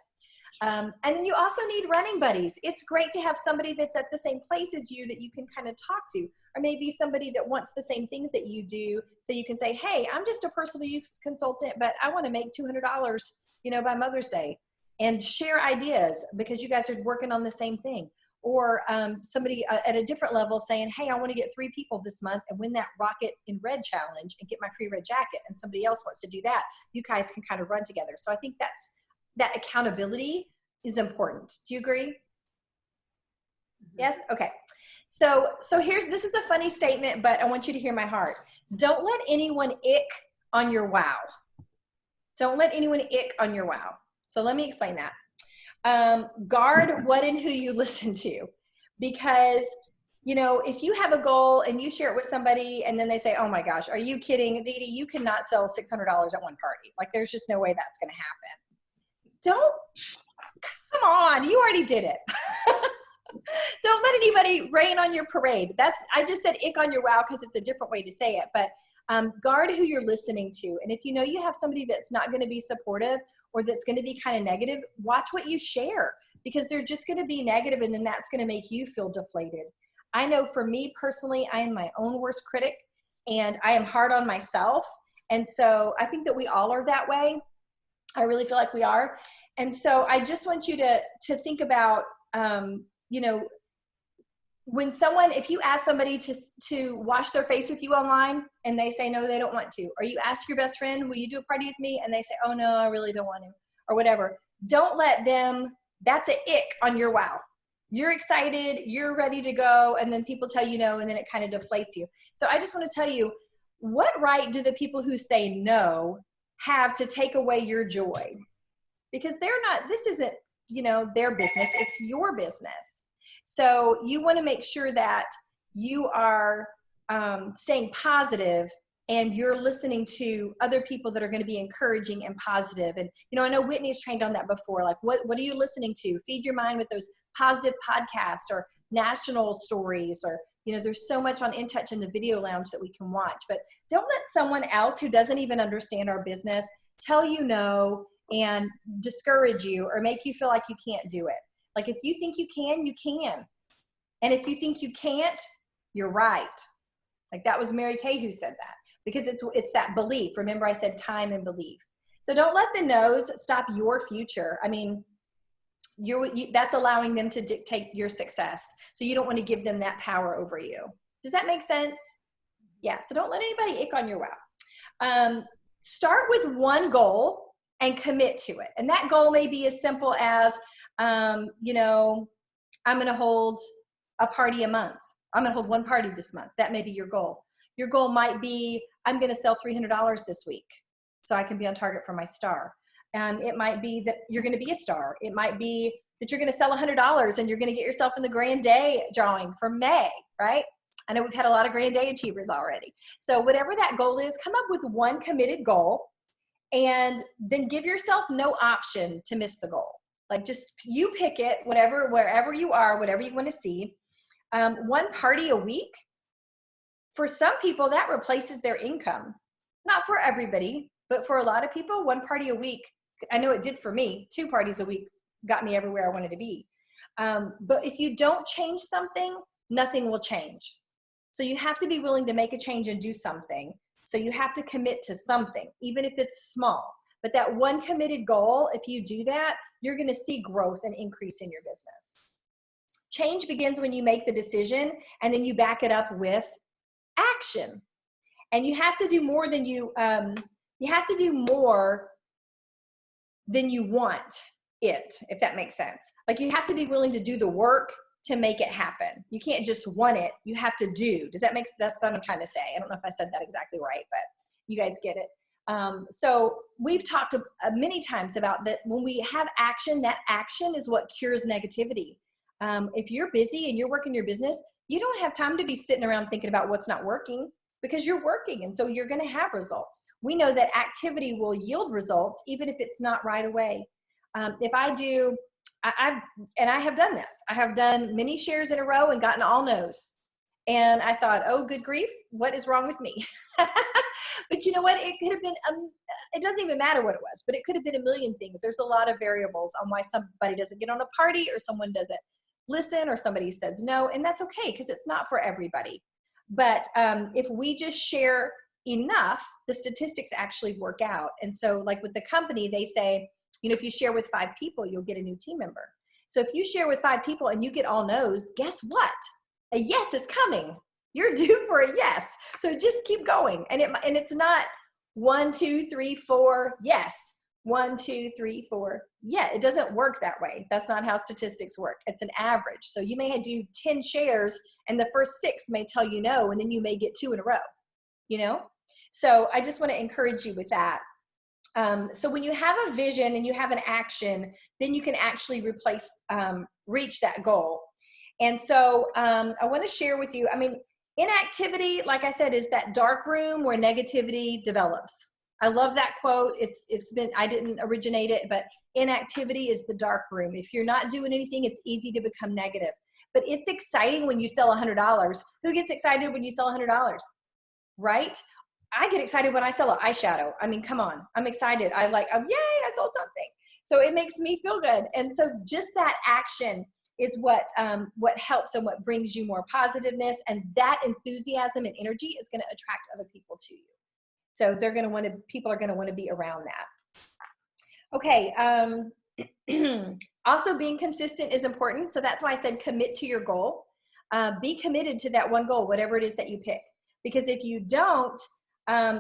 And then you also need running buddies. It's great to have somebody that's at the same place as you that you can kind of talk to, or maybe somebody that wants the same things that you do. So you can say, hey, I'm just a personal use consultant, but I want to make $200, you know, by Mother's Day, and share ideas because you guys are working on the same thing. Or somebody at a different level saying, hey, I want to get 3 people this month and win that Rocket in Red challenge and get my free red jacket. And somebody else wants to do that. You guys can kind of run together. So I think that accountability is important. Do you agree? Mm-hmm. Yes? Okay. So this is a funny statement, but I want you to hear my heart. Don't let anyone ick on your wow. Don't let anyone ick on your wow. So let me explain that. Guard what and who you listen to, because, you know, if you have a goal and you share it with somebody and then they say, oh my gosh, are you kidding? Dee Dee, you cannot sell $600 at one party. Like, there's just no way that's going to happen. Come on, you already did it. Don't let anybody rain on your parade. I just said ick on your wow because it's a different way to say it, but guard who you're listening to. And if you know you have somebody that's not going to be supportive or that's going to be kind of negative, watch what you share, because they're just going to be negative, and then that's going to make you feel deflated. I know for me personally, I am my own worst critic, and I am hard on myself. And so I think that we all are that way. I really feel like we are. And so I just want you to think about, you know, if you ask somebody to wash their face with you online and they say, no, they don't want to, or you ask your best friend, will you do a party with me? And they say, oh no, I really don't want to, or whatever. Don't let them, that's an ick on your wow. You're excited, you're ready to go, and then people tell you no, and then it kind of deflates you. So I just want to tell you, what right do the people who say no have to take away your joy? Because this isn't, you know, their business, it's your business. So you want to make sure that you are staying positive and you're listening to other people that are going to be encouraging and positive. And, you know, I know Whitney's trained on that before. Like, what are you listening to? Feed your mind with those positive podcasts or national stories, or, you know, there's so much on InTouch in the video lounge that we can watch. But don't let someone else who doesn't even understand our business tell you no and discourage you or make you feel like you can't do it. Like, if you think you can, you can. And if you think you can't, you're right. Like, that was Mary Kay who said that, because it's that belief. Remember, I said time and belief. So don't let the no's stop your future. I mean, that's allowing them to dictate your success. So you don't want to give them that power over you. Does that make sense? Yeah. So don't let anybody ick on your wow. Start with one goal and commit to it. And that goal may be as simple as, you know, I'm going to hold a party a month. I'm going to hold one party this month. That may be your goal. Your goal might be, I'm going to sell $300 this week so I can be on target for my star. It might be that you're going to be a star. It might be that you're going to sell $100 and you're going to get yourself in the Grand Day drawing for May, right? I know we've had a lot of Grand Day achievers already. So whatever that goal is, come up with one committed goal and then give yourself no option to miss the goal. Like just you pick it, wherever you are, whatever you want to see. One party a week, for some people that replaces their income. Not for everybody, but for a lot of people, one party a week, I know it did for me, 2 parties a week got me everywhere I wanted to be. But if you don't change something, nothing will change. So you have to be willing to make a change and do something. So you have to commit to something, even if it's small. But that one committed goal, if you do that, you're going to see growth and increase in your business. Change begins when you make the decision and then you back it up with action. And you have to do more than you have to do more than you want it, if that makes sense. Like you have to be willing to do the work to make it happen. You can't just want it, you have to do. That's what I'm trying to say. I don't know if I said that exactly right, but you guys get it. So we've talked many times about that when we have action, that action is what cures negativity. If you're busy and you're working your business, you don't have time to be sitting around thinking about what's not working because you're working. And so you're going to have results. We know that activity will yield results, even if it's not right away. If I do, I have done this. I have done many shares in a row and gotten all no's. And I thought, oh, good grief, what is wrong with me? But you know what? It could have been, it doesn't even matter what it was, but it could have been a million things. There's a lot of variables on why somebody doesn't get on a party or someone doesn't listen or somebody says no. And that's okay because it's not for everybody. But if we just share enough, the statistics actually work out. And so like with the company, they say, you know, if you share with 5 people, you'll get a new team member. So if you share with 5 people and you get all no's, guess what? A yes is coming. You're due for a yes. So just keep going. And it's not 1, 2, 3, 4, yes. 1, 2, 3, 4. Yeah, it doesn't work that way. That's not how statistics work. It's an average. So you may do 10 shares and the first 6 may tell you no, and then you may get 2 in a row, you know? So I just want to encourage you with that. So when you have a vision and you have an action, then you can actually reach that goal. And so I want to share with you, I mean, inactivity, like I said, is that dark room where negativity develops. I love that quote. I didn't originate it, but inactivity is the dark room. If you're not doing anything, it's easy to become negative. But it's exciting when you sell $100. Who gets excited when you sell $100? Right? I get excited when I sell an eyeshadow. I mean, come on. I'm excited. Yay, I sold something. So it makes me feel good. And so just that action is what helps and what brings you more positiveness. And that enthusiasm and energy is going to attract other people to you. So people are going to want to be around that. Okay. Also being consistent is important. So that's why I said commit to your goal. Be committed to that one goal, whatever it is that you pick. Because if you don't,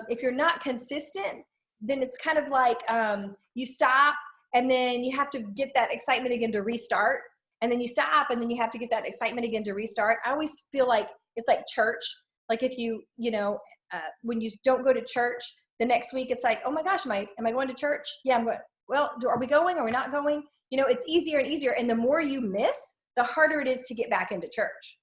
if you're not consistent, then it's kind of like you stop and then you have to get that excitement again to restart. And then you stop and then you have to get that excitement again to restart. I always feel like it's like church. Like if when you don't go to church, the next week it's like, oh my gosh, am I going to church? Yeah, I'm going. Well, are we going? Are we not going? You know, it's easier and easier. And the more you miss, the harder it is to get back into church.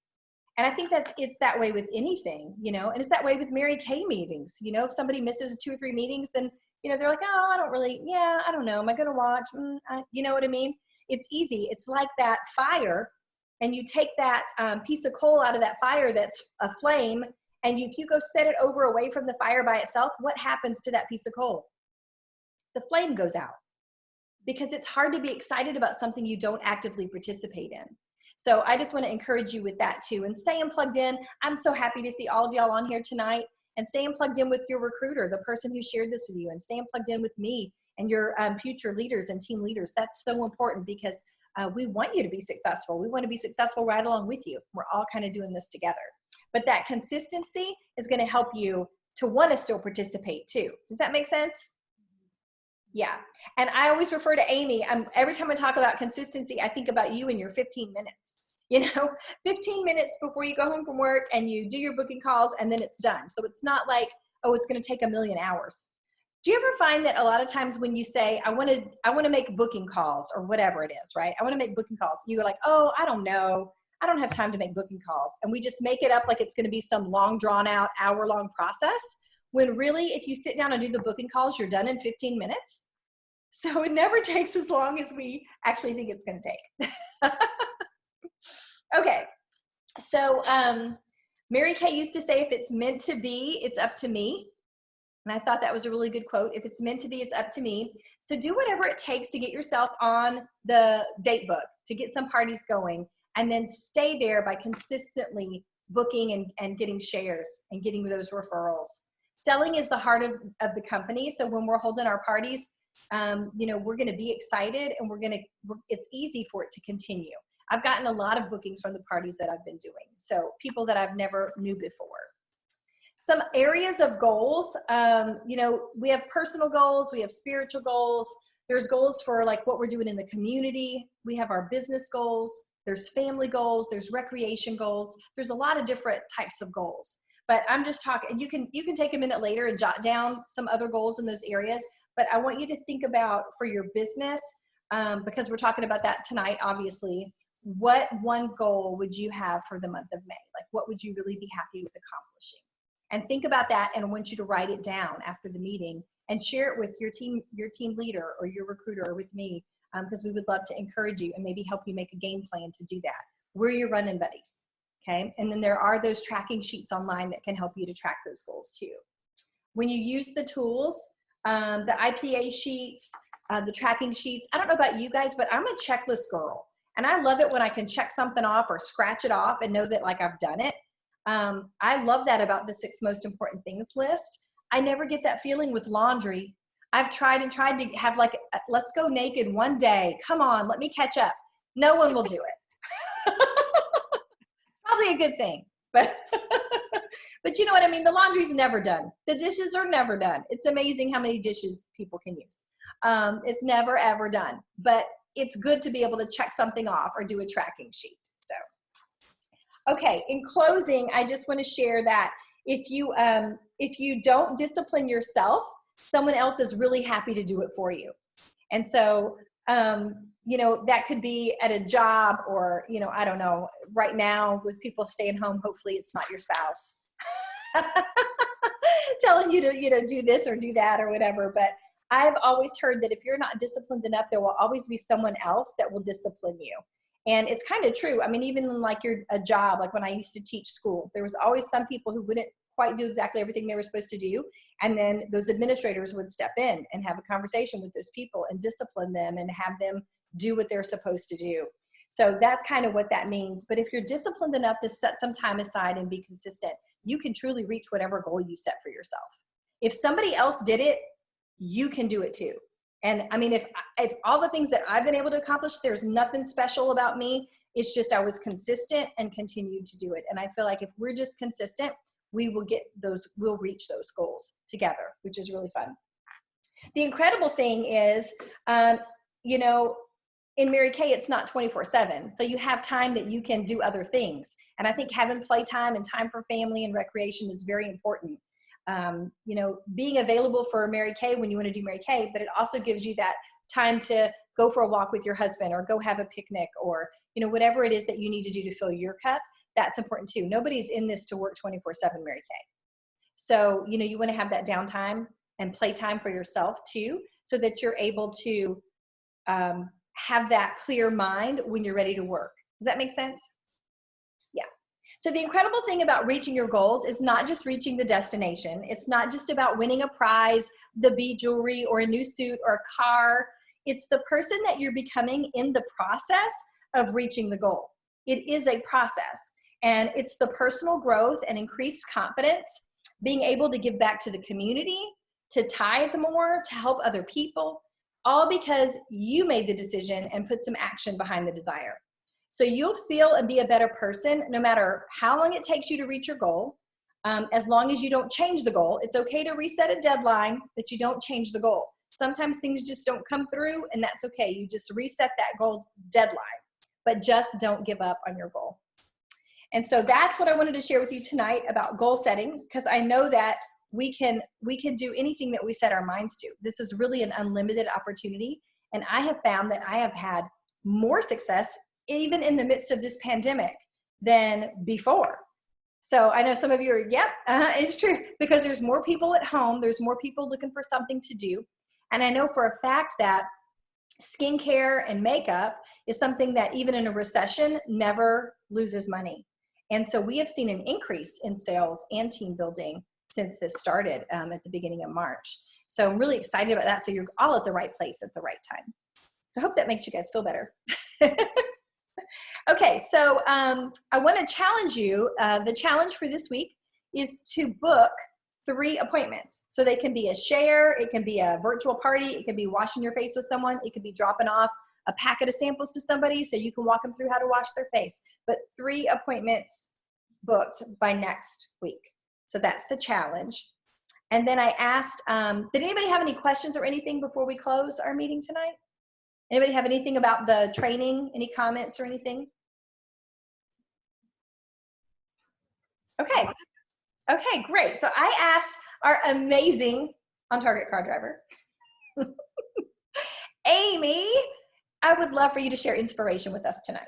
And I think that it's that way with anything, you know, and it's that way with Mary Kay meetings. You know, if somebody misses 2 or 3 meetings, then, you know, they're like, oh, I don't know. Am I going to watch? You know what I mean? It's easy. It's like that fire, and you take that piece of coal out of that fire that's a flame, and if you go set it over away from the fire by itself, what happens to that piece of coal? The flame goes out, because it's hard to be excited about something you don't actively participate in. So I just want to encourage you with that too, and staying plugged in. I'm so happy to see all of y'all on here tonight, and staying plugged in with your recruiter, the person who shared this with you, and staying plugged in with me and your future leaders and team leaders. That's so important, because We want you to be successful. We want to be successful right along with you. We're all kind of doing this together. But that consistency is going to help you to want to still participate too. Does that make sense? Yeah. And I always refer to Amy. Every time I talk about consistency, I think about you and your 15 minutes. 15 minutes before you go home from work and you do your booking calls and then it's done. So it's not like, oh, it's going to take 1,000,000 hours. Do you ever find that a lot of times when you say, I want to make booking calls or whatever it is, right? I want to make booking calls. You're like, oh, I don't know. I don't have time to make booking calls. And we just make it up like it's going to be some long drawn out hour-long process, when really if you sit down and do the booking calls, you're done in 15 minutes. So it never takes as long as we actually think it's going to take. Okay. So Mary Kay used to say, if it's meant to be, it's up to me. And I thought that was a really good quote. If it's meant to be, it's up to me. So do whatever it takes to get yourself on the date book, to get some parties going, and then stay there by consistently booking and getting shares and getting those referrals. Selling is the heart of the company. So when we're holding our parties, we're going to be excited and it's easy for it to continue. I've gotten a lot of bookings from the parties that I've been doing. So people that I've never knew before. Some areas of goals, we have personal goals, we have spiritual goals. There's goals for like what we're doing in the community. We have our business goals. There's family goals. There's recreation goals. There's a lot of different types of goals. But I'm just talking, you can take a minute later and jot down some other goals in those areas. But I want you to think about for your business, because we're talking about that tonight, obviously, what one goal would you have for the month of May? Like what would you really be happy with accomplishing? And think about that, and I want you to write it down after the meeting and share it with your team leader or your recruiter or with me, because we would love to encourage you and maybe help you make a game plan to do that. We're your running buddies, okay? And then there are those tracking sheets online that can help you to track those goals too. When you use the tools, the IPA sheets, the tracking sheets, I don't know about you guys, but I'm a checklist girl. And I love it when I can check something off or scratch it off and know that like I've done it. I love that about the 6 most important things list. I never get that feeling with laundry. I've tried to have like, let's go naked one day. Come on, let me catch up. No one will do it. Probably a good thing, but you know what I mean? The laundry's never done. The dishes are never done. It's amazing how many dishes people can use. It's never ever done, but it's good to be able to check something off or do a tracking sheet. So, okay, in closing, I just want to share that if you don't discipline yourself, someone else is really happy to do it for you. And so, that could be at a job or, I don't know, right now with people staying home, hopefully it's not your spouse telling you to, do this or do that or whatever. But I've always heard that if you're not disciplined enough, there will always be someone else that will discipline you. And it's kind of true. I mean, even like a job, like when I used to teach school, there was always some people who wouldn't quite do exactly everything they were supposed to do. And then those administrators would step in and have a conversation with those people and discipline them and have them do what they're supposed to do. So that's kind of what that means. But if you're disciplined enough to set some time aside and be consistent, you can truly reach whatever goal you set for yourself. If somebody else did it, you can do it too. And I mean, if all the things that I've been able to accomplish, there's nothing special about me. It's just I was consistent and continued to do it. And I feel like if we're just consistent, we'll reach those goals together, which is really fun. The incredible thing is, in Mary Kay, it's not 24/7. So you have time that you can do other things. And I think having playtime and time for family and recreation is very important. Being available for Mary Kay when you want to do Mary Kay, but it also gives you that time to go for a walk with your husband or go have a picnic or, whatever it is that you need to do to fill your cup. That's important too. Nobody's in this to work 24/7 Mary Kay. So, you want to have that downtime and playtime for yourself too, so that you're able to have that clear mind when you're ready to work. Does that make sense? Yeah. So the incredible thing about reaching your goals is not just reaching the destination. It's not just about winning a prize, the bead jewelry, or a new suit or a car. It's the person that you're becoming in the process of reaching the goal. It is a process, and it's the personal growth and increased confidence, being able to give back to the community, to tithe more, to help other people, all because you made the decision and put some action behind the desire. So you'll feel and be a better person no matter how long it takes you to reach your goal. As long as you don't change the goal. It's okay to reset a deadline, but you don't change the goal. Sometimes things just don't come through, and that's okay. You just reset that goal deadline, but just don't give up on your goal. And so that's what I wanted to share with you tonight about goal setting, because I know that we can do anything that we set our minds to. This is really an unlimited opportunity, and I have found that I have had more success even in the midst of this pandemic than before. So I know some of you are, yep, it's true, because there's more people at home. There's more people looking for something to do. And I know for a fact that skincare and makeup is something that even in a recession never loses money. And so we have seen an increase in sales and team building since this started at the beginning of March. So I'm really excited about that. So you're all at the right place at the right time. So I hope that makes you guys feel better. Okay, so I want to challenge you. The challenge for this week is to book 3 appointments. So they can be a share, it can be a virtual party, it can be washing your face with someone, it could be dropping off a packet of samples to somebody so you can walk them through how to wash their face. But 3 appointments booked by next week. So that's the challenge. And then I asked, did anybody have any questions or anything before we close our meeting tonight? Anybody have anything about the training? Any comments or anything? Okay. Okay, great. So I asked our amazing on-target car driver, Amy, I would love for you to share inspiration with us tonight.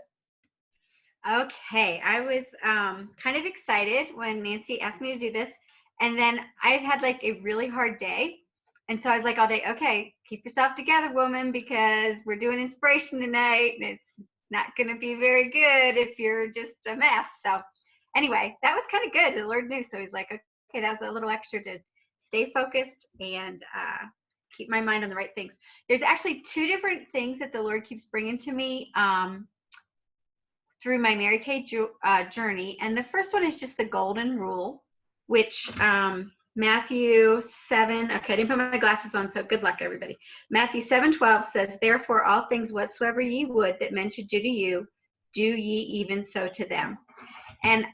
Okay, I was kind of excited when Nancy asked me to do this. And then I've had like a really hard day. And so I was like all day, okay, keep yourself together, woman, because we're doing inspiration tonight. And it's not going to be very good if you're just a mess. So anyway, that was kind of good. The Lord knew. So he's like, okay, that was a little extra to stay focused and keep my mind on the right things. There's actually 2 different things that the Lord keeps bringing to me through my Mary Kay journey. And the first one is just the golden rule, which Matthew 7, okay, I didn't put my glasses on, so good luck, everybody. Matthew 7:12 says, therefore, all things whatsoever ye would that men should do to you, do ye even so to them. And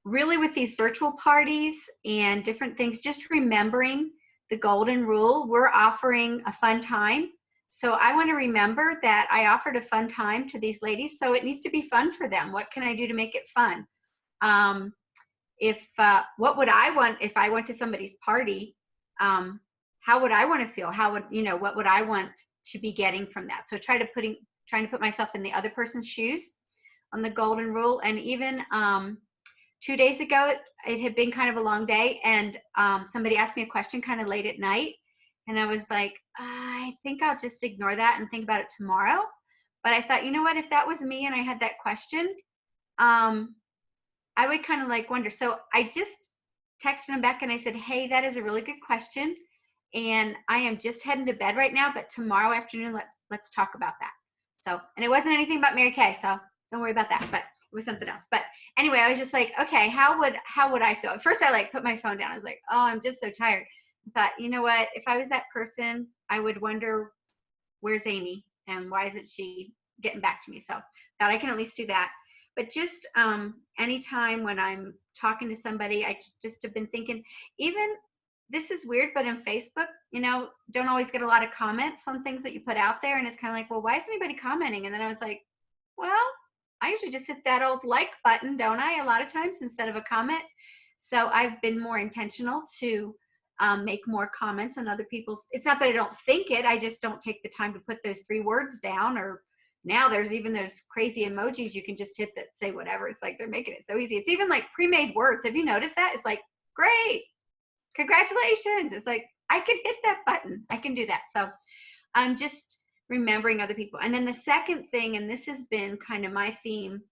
really with these virtual parties and different things, just remembering the golden rule, we're offering a fun time. So I want to remember that I offered a fun time to these ladies, so it needs to be fun for them. What can I do to make it fun? What would I want if I went to somebody's party? How would I want to feel? How would, what would I want to be getting from that? So trying to put myself in the other person's shoes on the golden rule. And even 2 days ago, it had been kind of a long day, and somebody asked me a question kind of late at night, and I was like, I think I'll just ignore that and think about it tomorrow. But I thought, you know what, if that was me and I had that question, I would kind of like wonder. So I just texted him back and I said, hey, that is a really good question, and I am just heading to bed right now, but tomorrow afternoon, let's talk about that. So, and it wasn't anything about Mary Kay, so don't worry about that, but it was something else. But anyway, I was just like, okay, how would I feel? At first I like put my phone down. I was like, oh, I'm just so tired. I thought, you know what, if I was that person, I would wonder, where's Amy and why isn't she getting back to me? So thought I can at least do that. But just anytime when I'm talking to somebody, I just have been thinking, even this is weird, but in Facebook, don't always get a lot of comments on things that you put out there. And it's kind of like, well, why is anybody commenting? And then I was like, well, I usually just hit that old like button, don't I, a lot of times instead of a comment. So I've been more intentional to make more comments on other people's. It's not that I don't think it, I just don't take the time to put those 3 words down. Or now there's even those crazy emojis you can just hit that say whatever. It's like they're making it so easy. It's even like pre-made words. Have you noticed that? It's like, great, congratulations. It's like, I can hit that button. I can do that. So I'm just remembering other people. And then the second thing, and this has been kind of my theme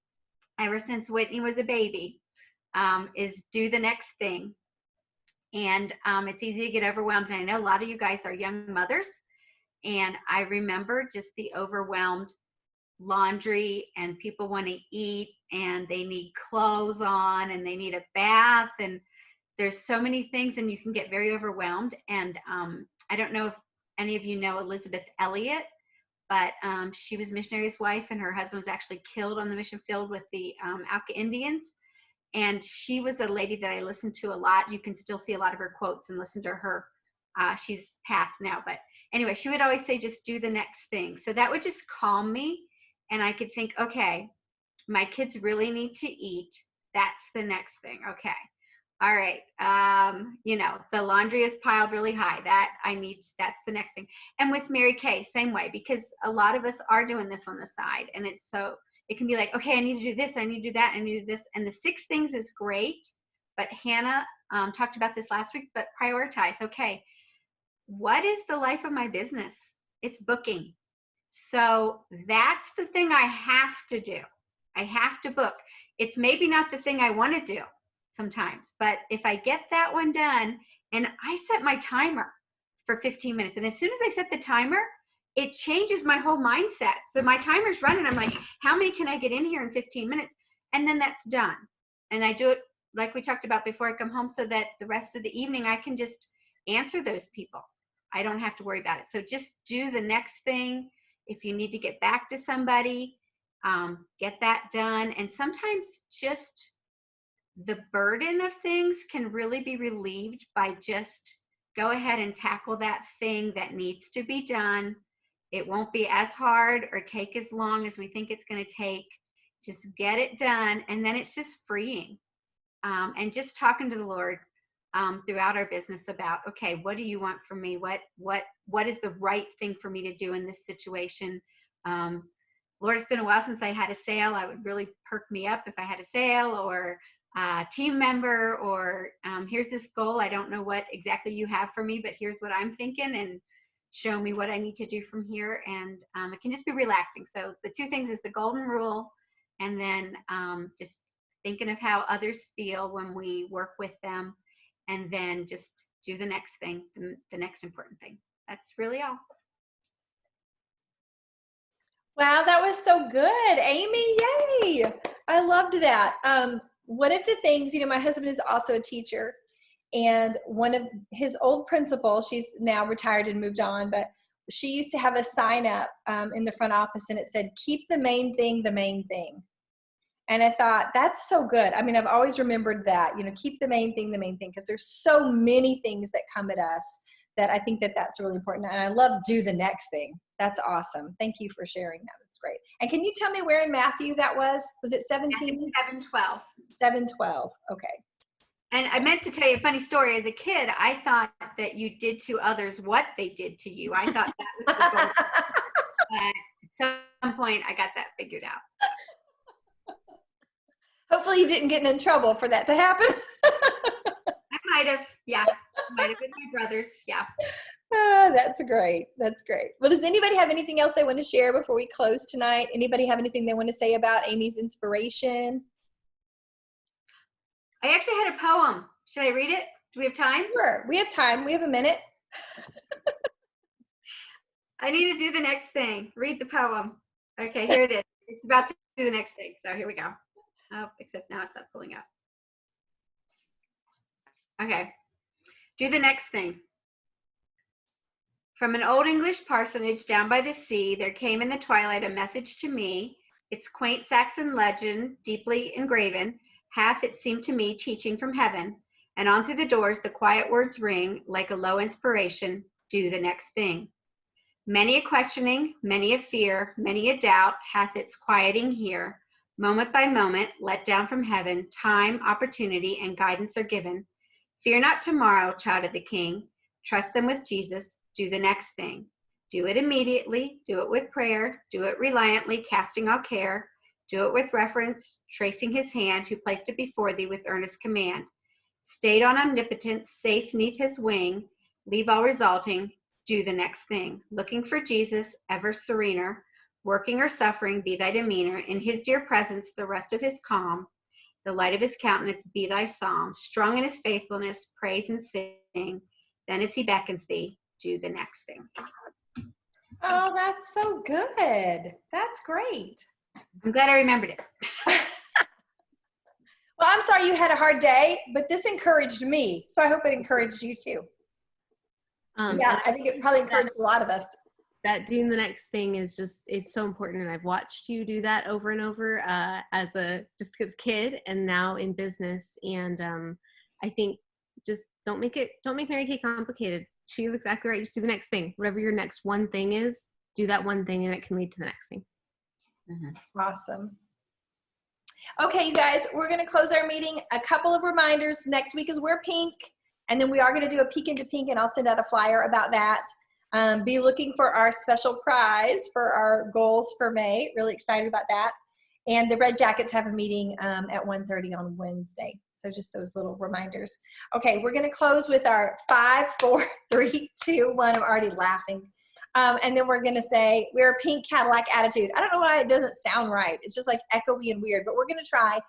ever since Whitney was a baby, is do the next thing. And it's easy to get overwhelmed. And I know a lot of you guys are young mothers. And I remember just the overwhelmed laundry, and people want to eat, and they need clothes on, and they need a bath. And there's so many things, and you can get very overwhelmed. And I don't know if any of you know Elizabeth Elliot, but she was a missionary's wife, and her husband was actually killed on the mission field with the Auca Indians. And she was a lady that I listened to a lot. You can still see a lot of her quotes and listen to her. She's passed now, but anyway, she would always say, just do the next thing. So that would just calm me, and I could think, okay, my kids really need to eat. That's the next thing. Okay. All right. The laundry is piled really high. That's the next thing. And with Mary Kay, same way, because a lot of us are doing this on the side, and it can be like, okay, I need to do this, I need to do that, I need to do this. And the 6 things is great, but Hannah talked about this last week, but prioritize. Okay, what is the life of my business? It's booking. So that's the thing I have to do. I have to book. It's maybe not the thing I want to do sometimes, but if I get that one done, and I set my timer for 15 minutes, and as soon as I set the timer, it changes my whole mindset. So my timer's running. I'm like, how many can I get in here in 15 minutes? And then that's done. And I do it like we talked about before I come home, so that the rest of the evening I can just answer those people. I don't have to worry about it. So just do the next thing. If you need to get back to somebody, get that done. And sometimes just the burden of things can really be relieved by just go ahead and tackle that thing that needs to be done. It won't be as hard or take as long as we think it's going to take. Just get it done, and then it's just freeing. And just talking to the Lord throughout our business about, okay, what do you want from me? What is the right thing for me to do in this situation? Lord, it's been a while since I had a sale. I would really perk me up if I had a sale, or a team member, or here's this goal. I don't know what exactly you have for me, but here's what I'm thinking, and show me what I need to do from here. And it can just be relaxing. So the 2 things is the golden rule, and then just thinking of how others feel when we work with them, and then just do the next thing, the next important thing. That's really all. Wow, that was so good, Amy. Yay. I loved that. One of the things, my husband is also a teacher, and one of his old principals, she's now retired and moved on, but she used to have a sign up in the front office, and it said, keep the main thing the main thing. And I thought, that's so good. I mean, I've always remembered that, keep the main thing, because there's so many things that come at us that I think that that's really important. And I love do the next thing. That's awesome. Thank you for sharing that. That's great. And can you tell me where in Matthew that was? Was it 17? 7:12. 7:12. Okay. And I meant to tell you a funny story. As a kid, I thought that you did to others what they did to you. I thought that was the goal. But at some point, I got that figured out. Hopefully you didn't get in trouble for that to happen. I might have. Yeah. Might have been my brothers. Yeah. That's great. That's great. Well, does anybody have anything else they want to share before we close tonight? Anybody have anything they want to say about Amy's inspiration? I actually had a poem. Should I read it? Do we have time? Sure. We have time. We have a minute. I need to do the next thing. Read the poem. Okay, here it is. It's about to do the next thing. So here we go. Oh, except now it's not pulling up. Okay. Do the next thing. From an old English parsonage down by the sea, there came in the twilight a message to me. Its quaint Saxon legend, deeply engraven, hath, it seemed to me, teaching from heaven. And on through the doors the quiet words ring, like a low inspiration, do the next thing. Many a questioning, many a fear, many a doubt hath its quieting here. Moment by moment, let down from heaven, time, opportunity, and guidance are given. Fear not tomorrow, child of the King. Trust them with Jesus. Do the next thing. Do it immediately. Do it with prayer. Do it reliantly, casting all care. Do it with reverence, tracing his hand, who placed it before thee with earnest command. Stayed on omnipotence, safe neath his wing. Leave all resulting. Do the next thing. Looking for Jesus, ever serener. Working or suffering, be thy demeanor. In his dear presence, the rest of his calm. The light of his countenance be thy psalm. Strong in his faithfulness, praise and sing. Then as he beckons thee, do the next thing. Oh, that's so good. That's great. I'm glad I remembered it. Well, I'm sorry you had a hard day, but this encouraged me. So I hope it encouraged you too. Yeah, I think it probably encouraged a lot of us. That doing the next thing is just, it's so important. And I've watched you do that over and over as a kid and now in business. And I think just don't make Mary Kay complicated. She is exactly right. Just do the next thing. Whatever your next one thing is, do that one thing and it can lead to the next thing. Awesome. Okay, you guys, we're going to close our meeting. A couple of reminders. Next week is Wear Pink. And then we are going to do a Peek into Pink, and I'll send out a flyer about that. Be looking for our special prize for our goals for May. Really excited about that. And the Red Jackets have a meeting at 1:30 on Wednesday. So just those little reminders. Okay, we're going to close with our 5, 4, 3, 2, 1. I'm already laughing. And then we're going to say, we're a pink Cadillac attitude. I don't know why it doesn't sound right. It's just like echoey and weird, but we're going to try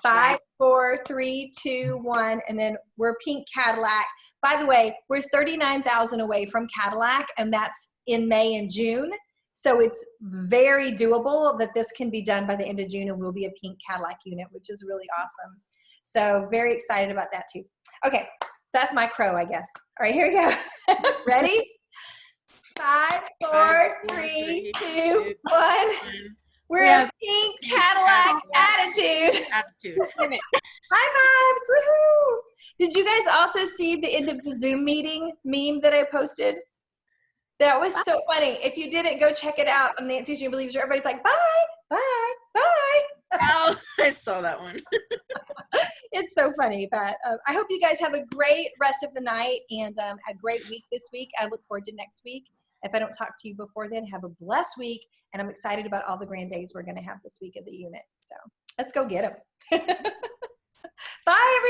5, 4, 3, 2, 1, and then we're pink Cadillac. By the way, we're 39,000 away from Cadillac, and that's in May and June. So it's very doable that this can be done by the end of June, and we'll be a pink Cadillac unit, which is really awesome. So very excited about that too. Okay, so that's my crow, I guess. All right, here we go. Ready? 5, 4, 3, 2, 1. We're a pink Cadillac attitude. High vibes, woohoo! Did you guys also see the end of the Zoom meeting meme that I posted? That was so funny. If you didn't, go check it out on Nancy's Dream Believes. Everybody's like, bye, bye, bye. Oh, I saw that one. It's so funny, but I hope you guys have a great rest of the night and a great week this week. I look forward to next week. If I don't talk to you before then, have a blessed week. And I'm excited about all the grand days we're going to have this week as a unit. So let's go get them. Bye,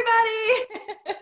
everybody.